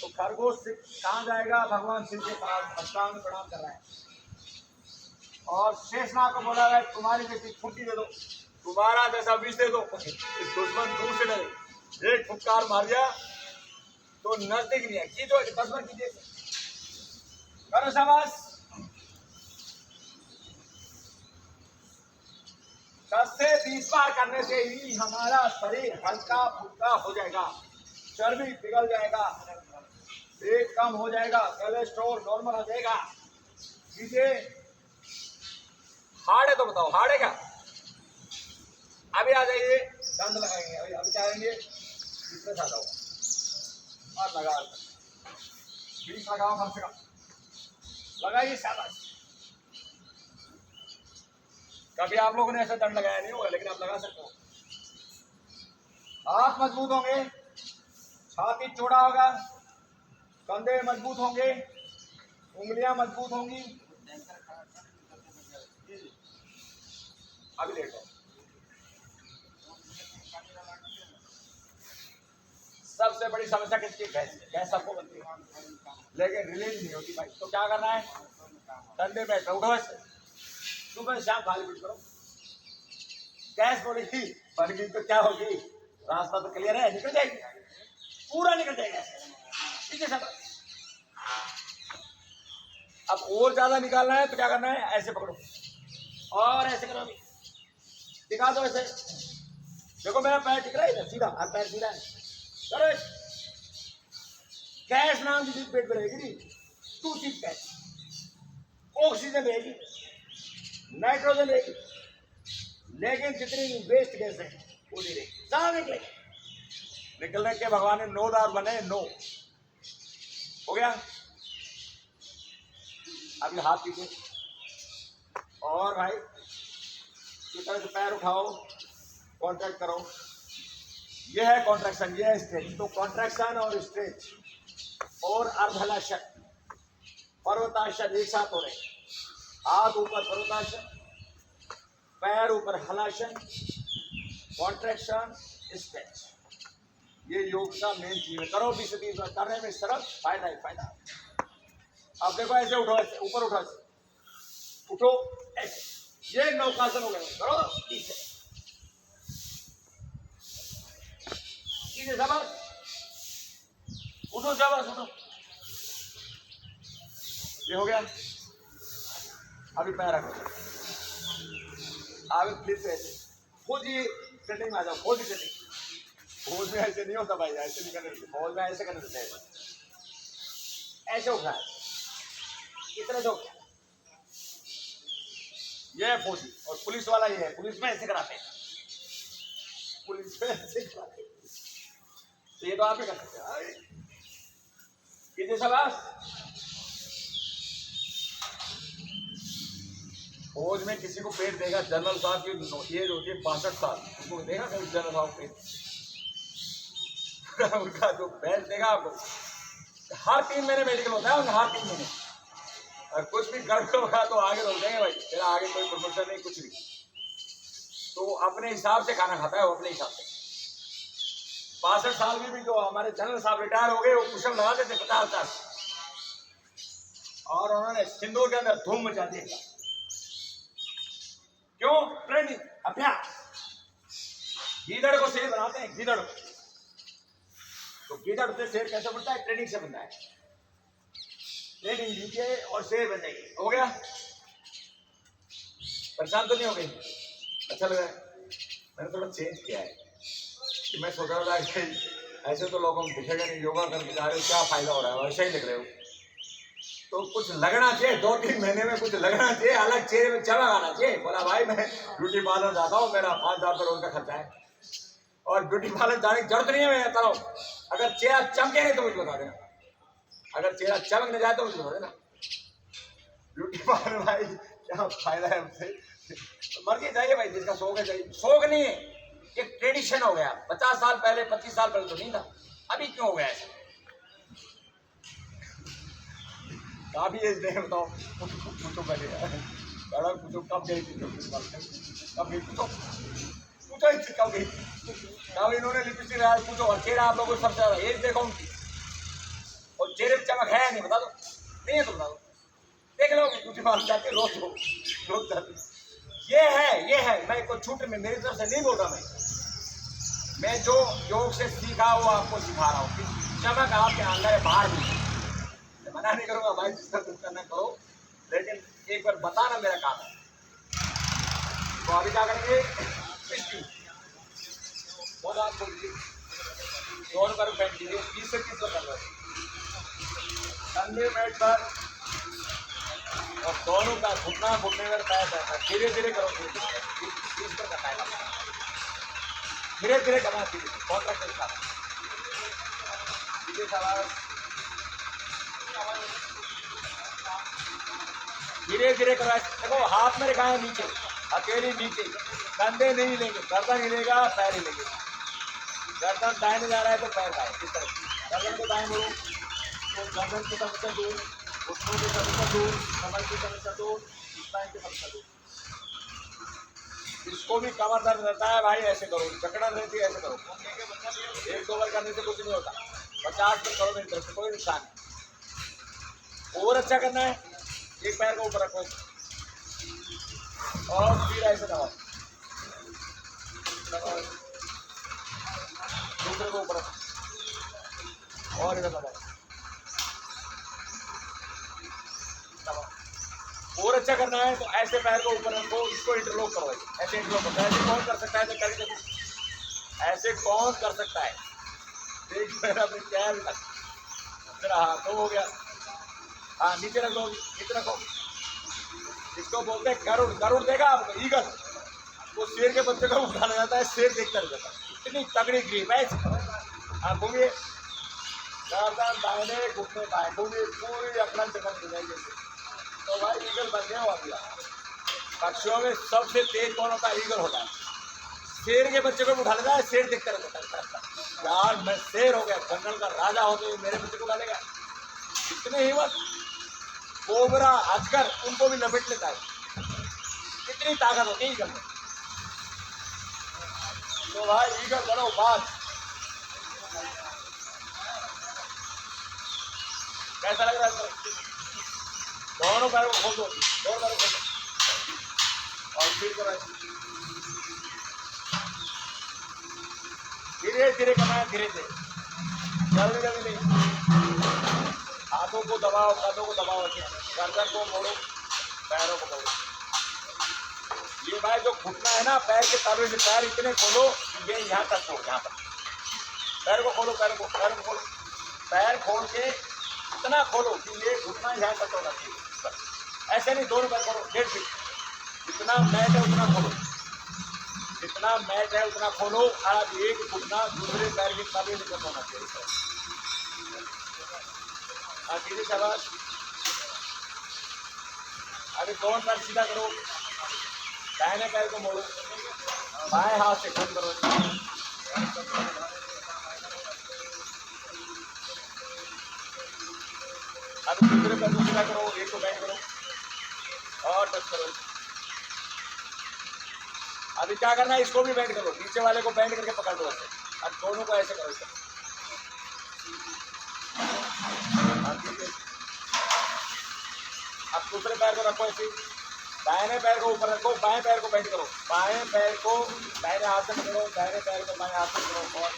तो खरगोश से कहाँ जाएगा, भगवान शिव के पास अष्टांग प्रणाम कर रहा है और शेषनाग को बोला है तुम्हारी जैसी छुट्टी दे दो, तुम्हारा जैसा विष दे दो, दुश्मन दूर से डरे, एक फुटकार मार दिया तो नजदीक नहीं है, कीजिए 10 बार कीजिए, करो शाबाश। 10 से 20 बार करने से ही हमारा शरीर हल्का फुल्का हो जाएगा, चर्बी पिघल जाएगा, पेट कम हो जाएगा, कोलेस्ट्रॉल नॉर्मल हो जाएगा। कीजिए, हार्ड है तो बताओ, हार्ड है क्या? अभी आ जाइए, दंड लगाएंगे, अभी क्या आएंगे, इसमें आ जाओ और लगा 20 लगाओ कम से कम, लगाइए शाबाश। कभी आप लोगों ने ऐसा दंड लगाया नहीं होगा, लेकिन आप लगा सकते हो। हाथ मजबूत होंगे, छाती चौड़ा होगा, कंधे मजबूत होंगे, उंगलियां मजबूत होंगी। अभी देखो, सबसे बड़ी समस्या किसकी, गैस, गैस सबको बनती है लेकिन रिलीज नहीं होती भाई। तो क्या करना है, ठंडे में उठो, सुबह शाम खाली पेट करो, गैस बोलेगी बन गई तो क्या होगी, रास्ता तो क्लियर है, निकल जाएगी, पूरा निकल जाएगा, ठीक है सब। अब और ज्यादा निकालना है तो क्या करना है, ऐसे पकड़ो और ऐसे करो, अभी दिखा दो ऐसे, देखो मेरा पैर टिक रहा है सीधा, और पैर सीधा है, करो। गैस नाम की चीज पेट में रहेगी नहीं, 2 चीज गैस, ऑक्सीजन रहेगी, नाइट्रोजन रहेगी, लेकिन जितनी वेस्ट गैस है वो नहीं रहेगी, सारा निकलेगी। निकलने के भगवान ने 9 द्वार बने, 9 हो गया। अभी हाथ पीछे और भाई इस तरह से पैर उठाओ, कॉन्ट्रैक्ट करो, ये है कॉन्ट्रैक्शन, ये है स्ट्रेच। तो कॉन्ट्रैक्शन और स्ट्रेच और अर्धहलासन, पर्वतासन एक साथ हो रहे, हाथ ऊपर पर्वतासन, पैर ऊपर हलासन, कॉन्ट्रैक्शन स्ट्रेच, ये योग का मेन चीज है। करो 20 से 30 बार, करने में सिर्फ फायदा ही फायदा। अब देखो ऐसे उठो, ऐसे ऊपर उठो, ऐसे उठो, ऐसे, ये नौकासन हो गए, करो पीछे शाबाश, उठो शाबाश, उठो, ये हो गया। अभी पैर रखो, आगे फिर से ऐसे खुद ही सेटिंग में आ जाओ, खुद ही सेटिंग। भोज में ऐसे नहीं होता भाई, ऐसे नहीं करने देते, भोज में ऐसे करने देते हैं, ऐसे उठा है, इतना जो ये है फौजी, और पुलिस वाला ये है, पुलिस में ऐसे कराते हैं, पुलिस में ऐसे कराते हैं, तो ये तो आप ही कर सकते हैं। कीजिए शाबाश। फौज में किसी को पेट देगा, जनरल साहब की एज होती है 62 साल, उनको देगा कभी जनरल साहब पेट उनका जो पेट देगा आपको, हर 3 महीने मेडिकल होता है, हर 3 महीने, और कुछ भी गड़बड़ होगा तो आगे रोक देंगे भाई, तेरा आगे कोई प्रमोशन नहीं, कुछ नहीं। तो अपने हिसाब से खाना खाता है वो, अपने हिसाब से। 62 साल में भी जो हमारे जनरल साहब रिटायर हो गए, वो कुशल लगाते थे 50-50, और उन्होंने सिंदूर के अंदर धूम मचा दिया। क्यों? ट्रेनिंग, अभ्यास। गीदड़ को शेर बनाते हैं, गीदड़, तो गीदड़ से शेर कैसे बनता है, ट्रेनिंग से बनता है। ट्रेनिंग लीजिए और शेर बन जाइए, हो गया। परेशान तो नहीं हो गई? अच्छा लगा है, मैंने थोड़ा चेंज किया है कि मैं सोच रहा था कि ऐसे तो लोगों को दिखेगा नहीं, योगा करके जा रहे हो, क्या फायदा हो रहा है, वैसे ही लग रहे हो, तो कुछ लगना चाहिए, 2-3 महीने में कुछ लगना चाहिए, अलग चेहरे में चमक आना चाहिए। बोला भाई मैं ब्यूटी पार्लर जाता हूँ, मेरा 5,000 रुपये रोज का खर्चा है, और ब्यूटी पार्लर जाने की जरूरत नहीं है, मैं जाता हूँ। अगर चेहरा चमके नहीं तो मुझे बता देना, अगर चेहरा चमक नहीं जाए तो मुझे बता देना। ब्यूटी पार्लर भाई क्या फायदा है हमसे? तो मर्जी चाहिए भाई, जिसका शौक है चाहिए। शौक नहीं है, एक ट्रेडिशन हो गया। 50 साल पहले 25 साल पहले तो नहीं था, अभी क्यों हो गया ऐसा? काफी एज नहीं बताओ, पूछो पहले बड़ा पूछो, कब गई थी? कब गई पूछो, पूछो इससे कब गई थी? कब इन्होंने लिपस्टिक लगाया पूछो? और चेहरा आप लोगों को सबसे ज्यादा एज देखो उनकी, और चेहरे पे चमक है नहीं, बता दो। नहीं है तो बता दो, देख लो कुछ बात जाते रोज हो, रोज जाते। ये है, मैं कोई छूट में मेरी तरफ से नहीं बोल रहा। मैं जो योग से सीखा वो आपको सिखा रहा हूँ कि चमक आपके अंदर है, बाहर भी। मैं मना नहीं करूँगा भाई, जिसका कुछ करना करो, लेकिन एक बार बताना मेरा काम है। तो अभी क्या करेंगे? बहुत आप बोल दीजिए, दोनों पर बैठ दीजिए, 20 से 30 कर रहे कंधे बैठ पर, और दोनों का घुटना घुटने पर पैर बैठा, धीरे धीरे करो, 20 पर करना है, धीरे धीरे करना चाहिए, कॉन्ट्रैक्ट के साथ। धीरे धीरे करो। देखो हाथ में रखा है नीचे, अकेले नीचे, कंधे नहीं लेंगे, गर्दन हिलेगा, पैर हिलेंगे। गर्दन दाहिने जा रहा है तो पैर दाएं, इस तरह गर्दन को दाएं मोड़ो, तो गर्दन की समस्या दूर, घुटनों की समस्या दूर, कमर की समस्या दूर, स्पाइन की समस्या दूर। इसको भी कमर दर्द रहता है भाई, ऐसे करो, जकड़न रहती है, ऐसे करो। 1-2 बार करने से कुछ नहीं होता, 50 पर करो, मेरी तरफ से कोई नुकसान नहीं। और अच्छा करना है, एक पैर को ऊपर रखो और फिर ऐसे दबाओ, दूसरे को ऊपर रखो और इधर दबाओ। और अच्छा करना है तो ऐसे पैर को ऊपर रखो, इसको इंटरलॉक करो, ऐसे इंटरलॉक करो। ऐसे कौन कर सकता है? तो करके देखो, ऐसे कौन कर सकता है? देख पैर अपने पैर तक, मेरा हाथ तो हो गया। हाँ नीचे रख दो, नीचे रखो। इसको बोलते हैं गरुड़। गरुड़ देखा आपको? ईगल, वो शेर के बच्चे को उठाना जाता है, शेर देखता रहता है, इतनी तगड़ी ग्रीप है। हाँ घूमिए, गर्दन दाहिने, घुटने बाएं, घूमिए, पूरी अकड़न चकन हो जाएगी। तो भाई ईगल बन गया हो अभी। पक्षियों में सबसे तेज कौन होता है? ईगल होता है। शेर के बच्चे को उठा लेता है, शेर देखता रहता है, यार मैं शेर हो गया, जंगल का राजा हो तो मेरे बच्चे को डालेगा। इतनी हिम्मत। कोबरा, अजगर, उनको भी लपेट लेता है, इतनी ताकत होती है ईगल में। तो भाई ईगल बनो बाज। कैसा लग रहा है? दोनों पैरों को खोल दो, दोनों पैरों को खोल दो और फिर करो, धीरे धीरे करना है, धीरे धीरे, जल्दी जल्दी नहीं। हाथों को दबाओ, कदों को दबाओ, गर्दन को मोड़ो, पैरों को मोड़ो। ये भाई जो घुटना है ना, पैर के तलवे से पैर इतने खोलो कि ये यहाँ तक हो, यहाँ तक। पैर को खोलो, पैर को खोलो, पैर खोल के इतना खोलो कि ये घुटना यहाँ तक होना चाहिए। ऐसे नहीं, दोनों पैर खोलो 1.5 फीट, जितना मैट है उतना खोलो, जितना मैट है उतना खोलो। अब एक घुटना दूसरे पैर के तलवे से होना चाहिए। सीधे शाबाश। अभी दोनों पैर सीधा करो, दाहिने पैर को मोड़ो, बाएं हाथ से बंद करो। अभी दूसरे पैर को सीधा करो, एक को बेंड करो और टच करो। अभी क्या करना है? इसको भी बेंड करो, नीचे वाले को बेंड करके पकड़ दो ऐसे। अब दोनों को ऐसे करो, अब दूसरे पैर को रखो ऐसे, दाहिने पैर को ऊपर रखो, बाएं पैर को बेंड करो, बाएं पैर को दाहिने हाथ से पकड़ो, दाहिने पैर को बाएं हाथ से पकड़ो और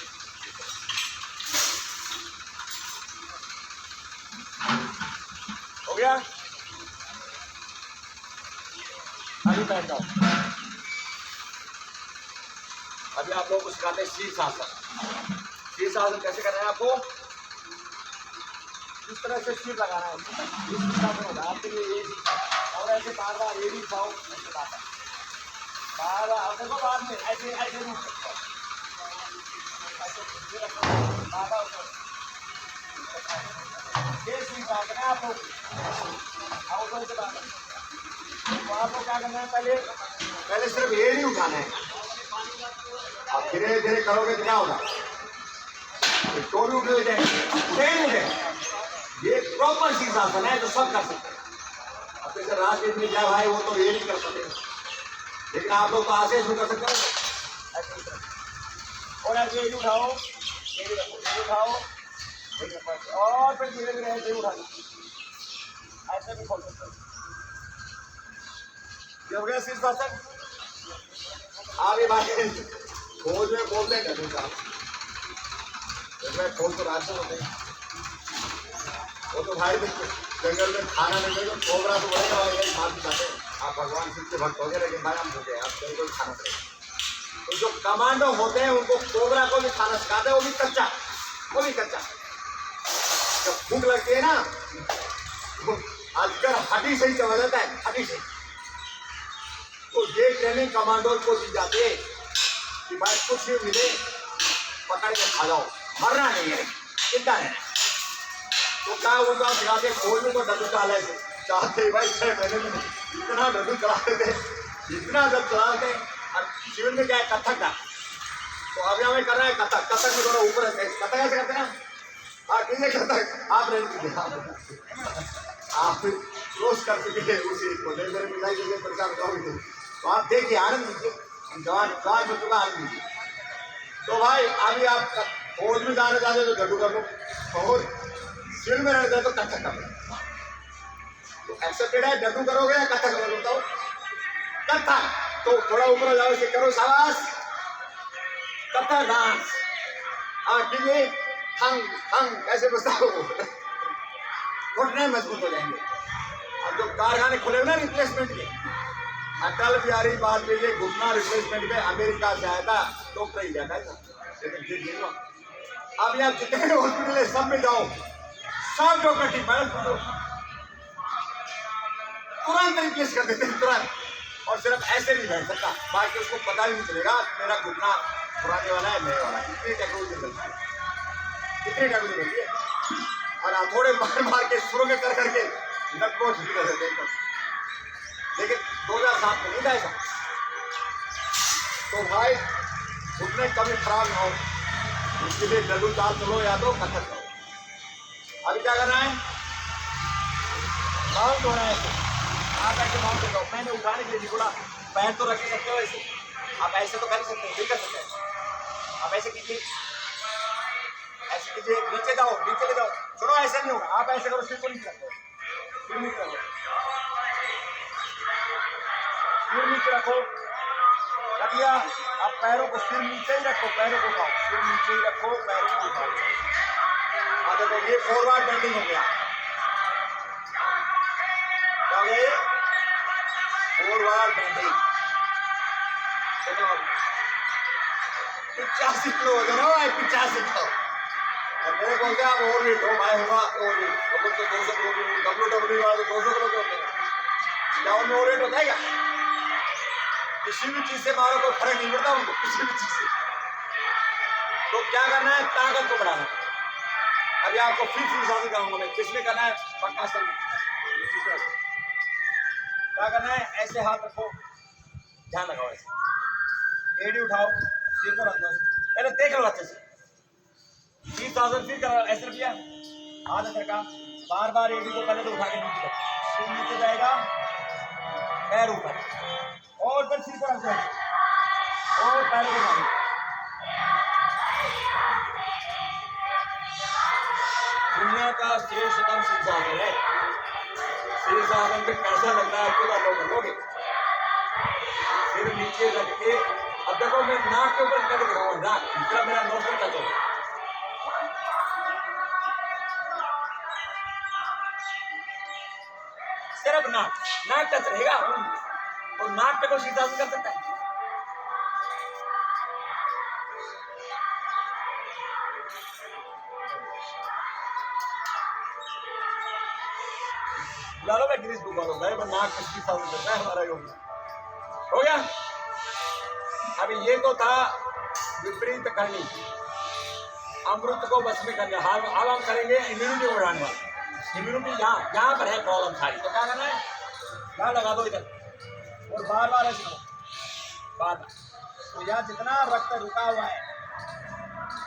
हो गया। अभी बैठ जाओ। अभी आप लोगों को सिखाते हैं शीर्षासन। शीर्षासन कैसे करना है आपको? इस तरह से सिर लगाना है, शीर्षासन आपके लिए ये और ऐसे बार बार ये भी खाओ, ऐसे बार बार देखो, बाद में ऐसे ऐसे नहीं सकते, ये शीर्षासन है आप लोग। आओ तो ऐसे बात तो आपको क्या करना है, पहले पहले सिर्फ ये नहीं उठाना है, अब धीरे धीरे करोगे तो क्या होगा, तो भी उठे जाएंगे, उठे नहीं उठे। ये प्रॉपर शीर्षासन है जो सब कर सकते हैं। अब जैसे राजनीति में क्या भाई, वो तो ये नहीं कर सकते, लेकिन आप लोग तो आशे शुरू कर सकते हो। और ऐसे ये उठाओ, ये उठाओ, और फिर धीरे धीरे ऐसे उठा लो, ऐसे भी खोल सकते हो। ये हो गया शीर्षासन। आगे बात खोज में बोलते हैं डड्डू साहब, खोज तो रास्ते होते हैं, वो तो भाई जंगल में खाना नहीं देगा, कोबरा तो बढ़ेगा भाई, यही मार दिखाते हैं। आप भगवान शिव के भक्त हो गए, लेकिन भाई हम भूखे, आप जंगल खाना पड़ेगा। तो जो कमांडो होते हैं उनको कोबरा को भी खाना सिखाते हैं, वो भी कच्चा, वो भी कच्चा। जब भूख लगती है ना, आजकल हड्डी से ही चला जाता है, हड्डी से। तो ये ट्रेनिंग कमांडो को दी जाती है कि भाई कुछ भी मिले पकड़ के खा जाओ, मरना नहीं है, चिंता नहीं। तो क्या उनका सिखाते, खोज में तो डड्डू डाले थे, चाहते भाई 6 महीने में इतना डड्डू चलाते थे, इतना जब चलाते। और शिविर में क्या है, कथक का, तो अभी हमें कर रहा है कथक। कथक में थोड़ा ऊपर है, कथक ऐसे करते ना, हाँ ठीक है, कथक आप नहीं, आप रोज कर चुके हैं उसी को, मेरे मिलाई जैसे परेशान करोगे तो आप देखिए, आनंद लीजिए, जवान जवान बच्चों का आनंद लीजिए। तो भाई अभी आप खोज में जाना चाहते तो डड्डू कर लो, और सिर में रहना तो कथक कर लो। तो एक्सेप्टेड है, डड्डू करोगे या कथक करोगे, बताओ। कथक, तो थोड़ा ऊपर जाओ, इसे करो, शाबाश, कथक डांस। हाँ ठीक है, हंग हंग ऐसे बताओ, घुटने मजबूत हो जाएंगे। अब जो कारखाने खुले ना रिप्लेसमेंट के, अटल बिहारी वाजपेयी घुटना रिप्लेसमेंट में अमेरिका से आया था, डॉक्टर ही जाता है, लेकिन ठीक नहीं हुआ। अब यहाँ जितने हॉस्पिटल है सब में जाओ, सब डॉक्टर ठीक है, तुरंत रिप्लेस कर देते हैं, तुरंत। और सिर्फ ऐसे नहीं बैठ सकता, बाकी उसको पता भी नहीं चलेगा मेरा घुटना पुराने वाला है, नए वाला है। इतनी टेक्नोलॉजी बनती है, इतनी टेक्नोलॉजी बनती है। और हथौड़े मार मार के शुरू में कर करके नटबोट कर देते हैं एकदम। लेकिन 2007 में नहीं था ऐसा। तो भाई घुटने कभी खराब ना हो, इसके लिए डड्डू चाल चलो या तो कथक करो। अभी क्या करना है, माउंट होना है ऐसे, आप ऐसे माउंट हो जाओ। मैंने उठाने के लिए बोला, पैर तो रख सकते हो ऐसे, आप ऐसे तो कर सकते हैं, नहीं कर सकते हैं। आप ऐसे कीजिए, ऐसे कीजिए, नीचे जाओ, नीचे ले जाओ, चलो ऐसे नहीं होगा, आप ऐसे करो, सिर को नीचे रखो, सिर नीचे रखो, सिर नीचे रखो, रख लिया। आप पैरों को सिर नीचे ही रखो, पैरों को उठाओ, सिर नीचे ही रखो, पैरों को उठाओ। हाँ देखो, ये फॉरवर्ड बेंडिंग हो गया, क्या हो गया ये, फॉरवर्ड बेंडिंग। 85 किलो वजन हो भाई, 85 किलो। और मेरे बोलते हैं आप और वेट हो भाई, होगा और वेट, तो 200 किलो, WWE वाला तो 200 किलो के होते हैं, क्या उनमें और वेट होता है क्या? किसी भी चीज से मारो कोई फर्क नहीं पड़ता उनको, किसी भी चीज से। तो क्या करना है, ताकत को बढ़ाना। अभी आपको फिर शीर्षासन कराऊंगा मैं, किसमें करना है, पक्कासन में। क्या करना है, ऐसे हाथ रखो, ध्यान लगाओ, ऐसे एड़ी उठाओ, सिर को रख दो, पहले देख लो अच्छे से। शीर्षासन फिर करो, ऐसे किया, हाथ ऐसे रखा, बार बार एड़ी को पहले तो उठा के नीचे, सिर नीचे जाएगा, पैर ऊपर, और फिर सिर को रख दो, और पैरों को मारो। दुनिया का श्रेष्ठतम शीर्षासन है। शीर्षासन में कैसा लगता है आपको, आप लोग कर लोगे, सिर नीचे रख के। अब देखो मैं नाक के ऊपर कट कर रहा हूँ, नाक दूसरा मेरा नोस्ट्रल टच होगा, सिर्फ नाक, नाक टच रहेगा, और नाक पे कोई शीर्षासन कर सकता है। बुला लो, मैं गिरीश बुला लो भाई, मैं नाक पे शीर्षासन करता है हमारा योग हो गया। अभी ये तो था विपरीत करनी, अमृत को बस में करना। अब हम करेंगे इम्यूनिटी को बढ़ाने वाला। इम्यूनिटी यहाँ पर है प्रॉब्लम सारी, तो क्या करना है, यहाँ लगा दो इधर और बार बार ऐसे करो, बार बार। तो यहाँ जितना रक्त रुका हुआ है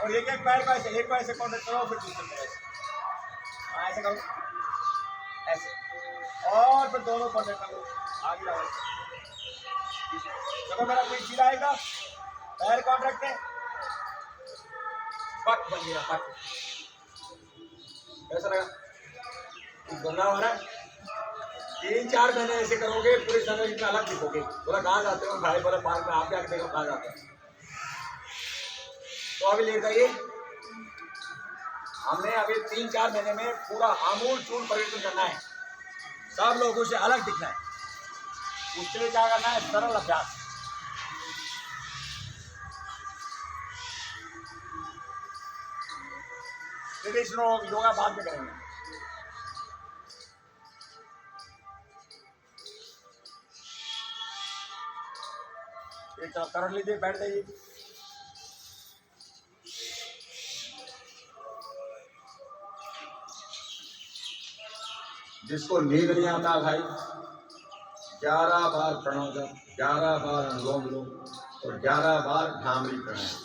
और एक एक पैर को ऐसे, एक को ऐसे कॉन्टेक्ट करो, फिर दूसरे को ऐसे, हाँ ऐसे करो ऐसे, और फिर दोनों कॉन्टेक्ट करो, आगे लगाओ। देखो मेरा पीठ सीधा आएगा, पैर कॉन्ट्रैक्ट है, पक बन गया, पक। कैसा लगा? गंगा हो रहा है। 3-4 महीने ऐसे करोगे, पूरे समय में अलग दिखोगे। बोला कहाँ जाते हो भाई? बोला पार्क में। आप जाके देखो कहाँ जाते हो। तो अभी ले जाइए, हमने अभी 3-4 महीने में पूरा आमूल चूल परिवर्तन करना है, सब लोगों से अलग दिखना है। उसके लिए क्या करना है? सरल अभ्यास। ट्रेडिशनल योगा बाद में करेंगे। एक कर लीजिए, बैठ जाइए। जिसको नींद नहीं आता भाई, 11 बार प्रणव जप, 11 बार अनुलोम विलोम और 11 बार भ्रामरी प्राणायाम।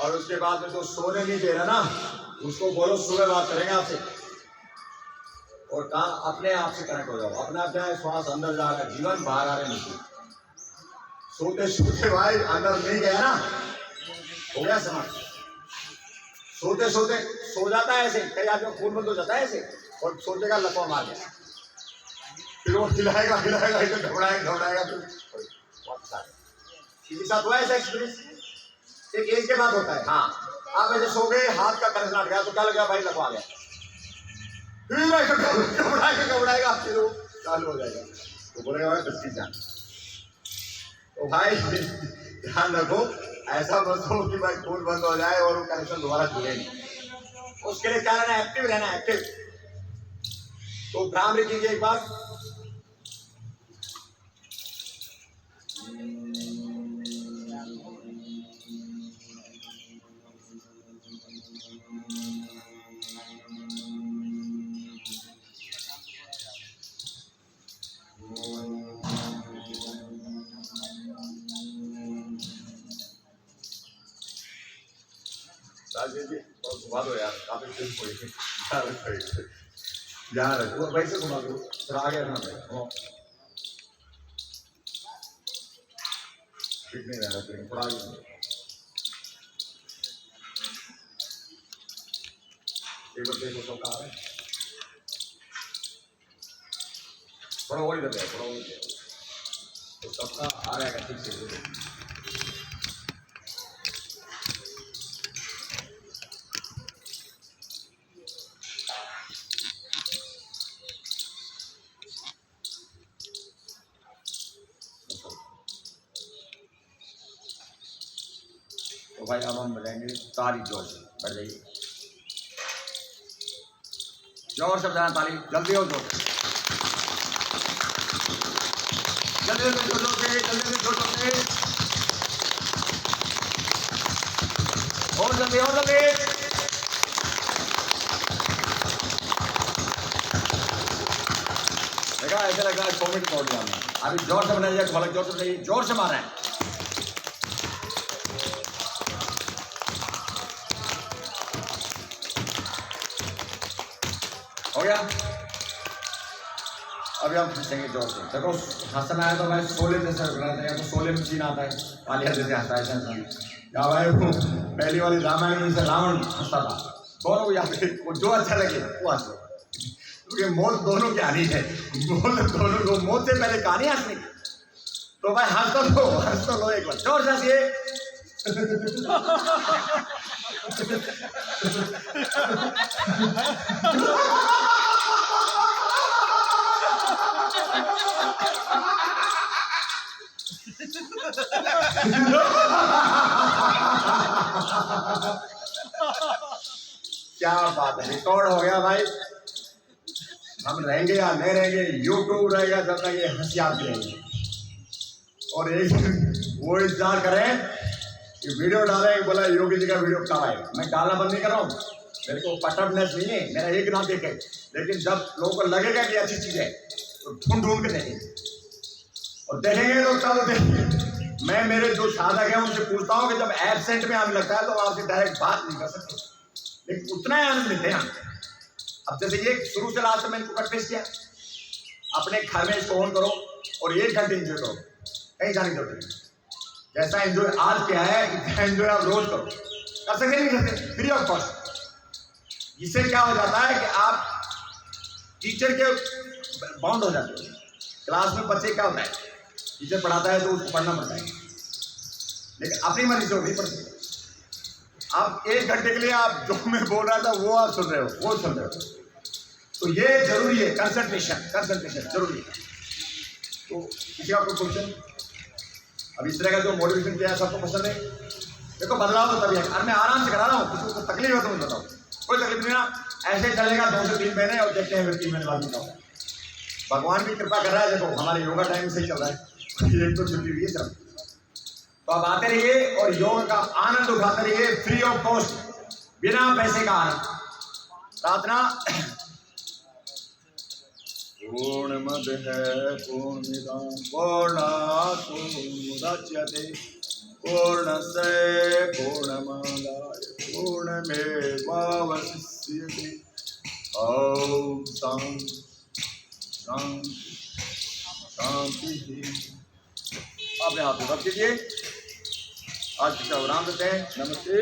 और उसके बाद में जो सोने नहीं दे रहा ना, उसको बोलो सुबह बात करेंगे आपसे, और कहा अपने आप से कनेक्ट हो जाओ। अपना क्या है, श्वास अंदर जा रहा है, जीवन बाहर आ रहे नीचे। सोते सोते भाई अंदर नहीं गया ना, हो गया समाप्त। सोते सोते सो जाता है ऐसे, कई आदमी खून बंद हो जाता है ऐसे, और सोचेगा लपा मार गया, फिर वो हिलाएगा हिलाएगा, इधर घबराएगा घबराएगा, फिर वापस आ गया। किसी साथ हुआ ऐसा एक्सपीरियंस? एक एज के बाद होता है। हाँ, आप ऐसे सो गए, हाथ का करंट लग गया तो क्या लगा भाई, लपा गया, फिर घबराएगा, फिर वो चालू हो जाएगा, तो बोलेगा भाई बच्ची जान। तो भाई ध्यान रखो, ऐसा मत हो कि भाई खून बंद हो जाए और वो कनेक्शन दोबारा जुड़े नहीं। उसके लिए क्या रहना, एक्टिव रहना, एक्टिव। तो भ्रामरी कीजिए एक बार। जी और घुमा दो यार, काफी दिन हुई यार, वैसे घुमा दो, फिर आ गया ना ठीक नहीं रह रहा, थोड़ा आगे एक बार देखो सब कहा है, थोड़ा वही लग गया, थोड़ा वही तो सबका आ रहेगा ठीक से। तो भाई अब हम बजाएंगे ताली जोर से, बढ़ जाइए जोर से बजाना ताली, जल्दी हो जोर, जल्दी जोर से, जल्दी जोर से, और जल्दी और जल्दी। देखा ऐसा लग रहा है 100 मिनट छोड़ दिया हमने। अभी जोर से बनाइए, ढोलक जोर से बजाइए, जोर से मारा है। हो गया। अभी हम खींचेंगे जोर से। देखो हंसना है तो भाई शोले जैसे बनाते हैं, तो शोले में सीन आता है, कालिया जैसे हंसता है, या भाई वो पहली वाली रामायण में जैसे रावण हंसता था, दोनों को याद वो जो अच्छा लगे वो हंस लो, क्योंकि मौत दोनों की आनी है, दोनों को मौत से पहले कहानी हंसनी। तो भाई हंस तो लो एक बार जोर से हंसिए। क्या बात है, रिकॉर्ड हो गया भाई। हम रहेंगे या नहीं रहेंगे, यूट्यूब रहेगा जब तक ये हंसी आती रहेगी। और एक वो इंतजार करें कि वीडियो डालें, बोला योगी जी का वीडियो कब आएगा। मैं डालना बंद नहीं कर रहा हूँ, मेरे को पटअपनेस नहीं है, मेरा एक ना देखे, लेकिन जब लोगों को लगेगा कि अच्छी चीज है तो ढूंढ के देखें। और देखेंगे तो चलो देखेंगे। मैं मेरे जो साधक हैं उनसे पूछता हूँ कि जब एब्सेंट में आने लगता है तो आपसे डायरेक्ट बात नहीं कर सकते, लेकिन उतना ही आनंद लेते हैं। अब जैसे ये शुरू से लास्ट में मैंने कुकर टेस्ट किया, अपने घर में इसको ऑन करो और 1 घंटे एंजॉय करो, कहीं जाने की जरूरत नहीं। जैसा एंजॉय आज किया है इतना एंजॉय आप रोज करो, कर सकते नहीं कर सकते, फ्री ऑफ कॉस्ट। इससे क्या हो जाता है कि आप टीचर के बाउंड हो जाते हो। क्लास में बच्चे क्या होता है, टीचर पढ़ाता है तो उसको पढ़ना पड़ता है, लेकिन अपनी मर्जी से वो नहीं पढ़ते। आप 1 घंटे के लिए आप जो मैं बोल रहा था वो आप सुन रहे हो, वो सुन रहे हो, तो ये जरूरी है। कंसंट्रेशन जरूरी है। तो किसी का कोई क्वेश्चन? अब इस तरह का जो मोटिवेशन किया है सबको पसंद है? देखो बदलाव तो तभी है। अरे मैं आराम से करा रहा हूँ, किसी को तकलीफ है तो मुझे बताओ, कोई तकलीफ नहीं ना, ऐसे चलेगा 2 से 3 महीने और देखते हैं फिर 3 महीने बाद में क्या होगा। भगवान भी कृपा कर रहा है। देखो हमारे योगा टाइम से ही चल रहा है, एक तो छुट्टी हुई है सब। तो आप आते रहिए और योग का आनंद उठाते रहिए, फ्री ऑफ कॉस्ट, बिना पैसे का आनंद। प्रार्थना। पूर्णमद है पूर्णमिदं पूर्णात् पूर्णमुदच्यते पूर्णस्य पूर्णमादाय पूर्णमेवावशिष्यते। ओम शांति शांति शांति। अपने हाथ में रख दीजिए। आज का विराम देते हैं। नमस्ते।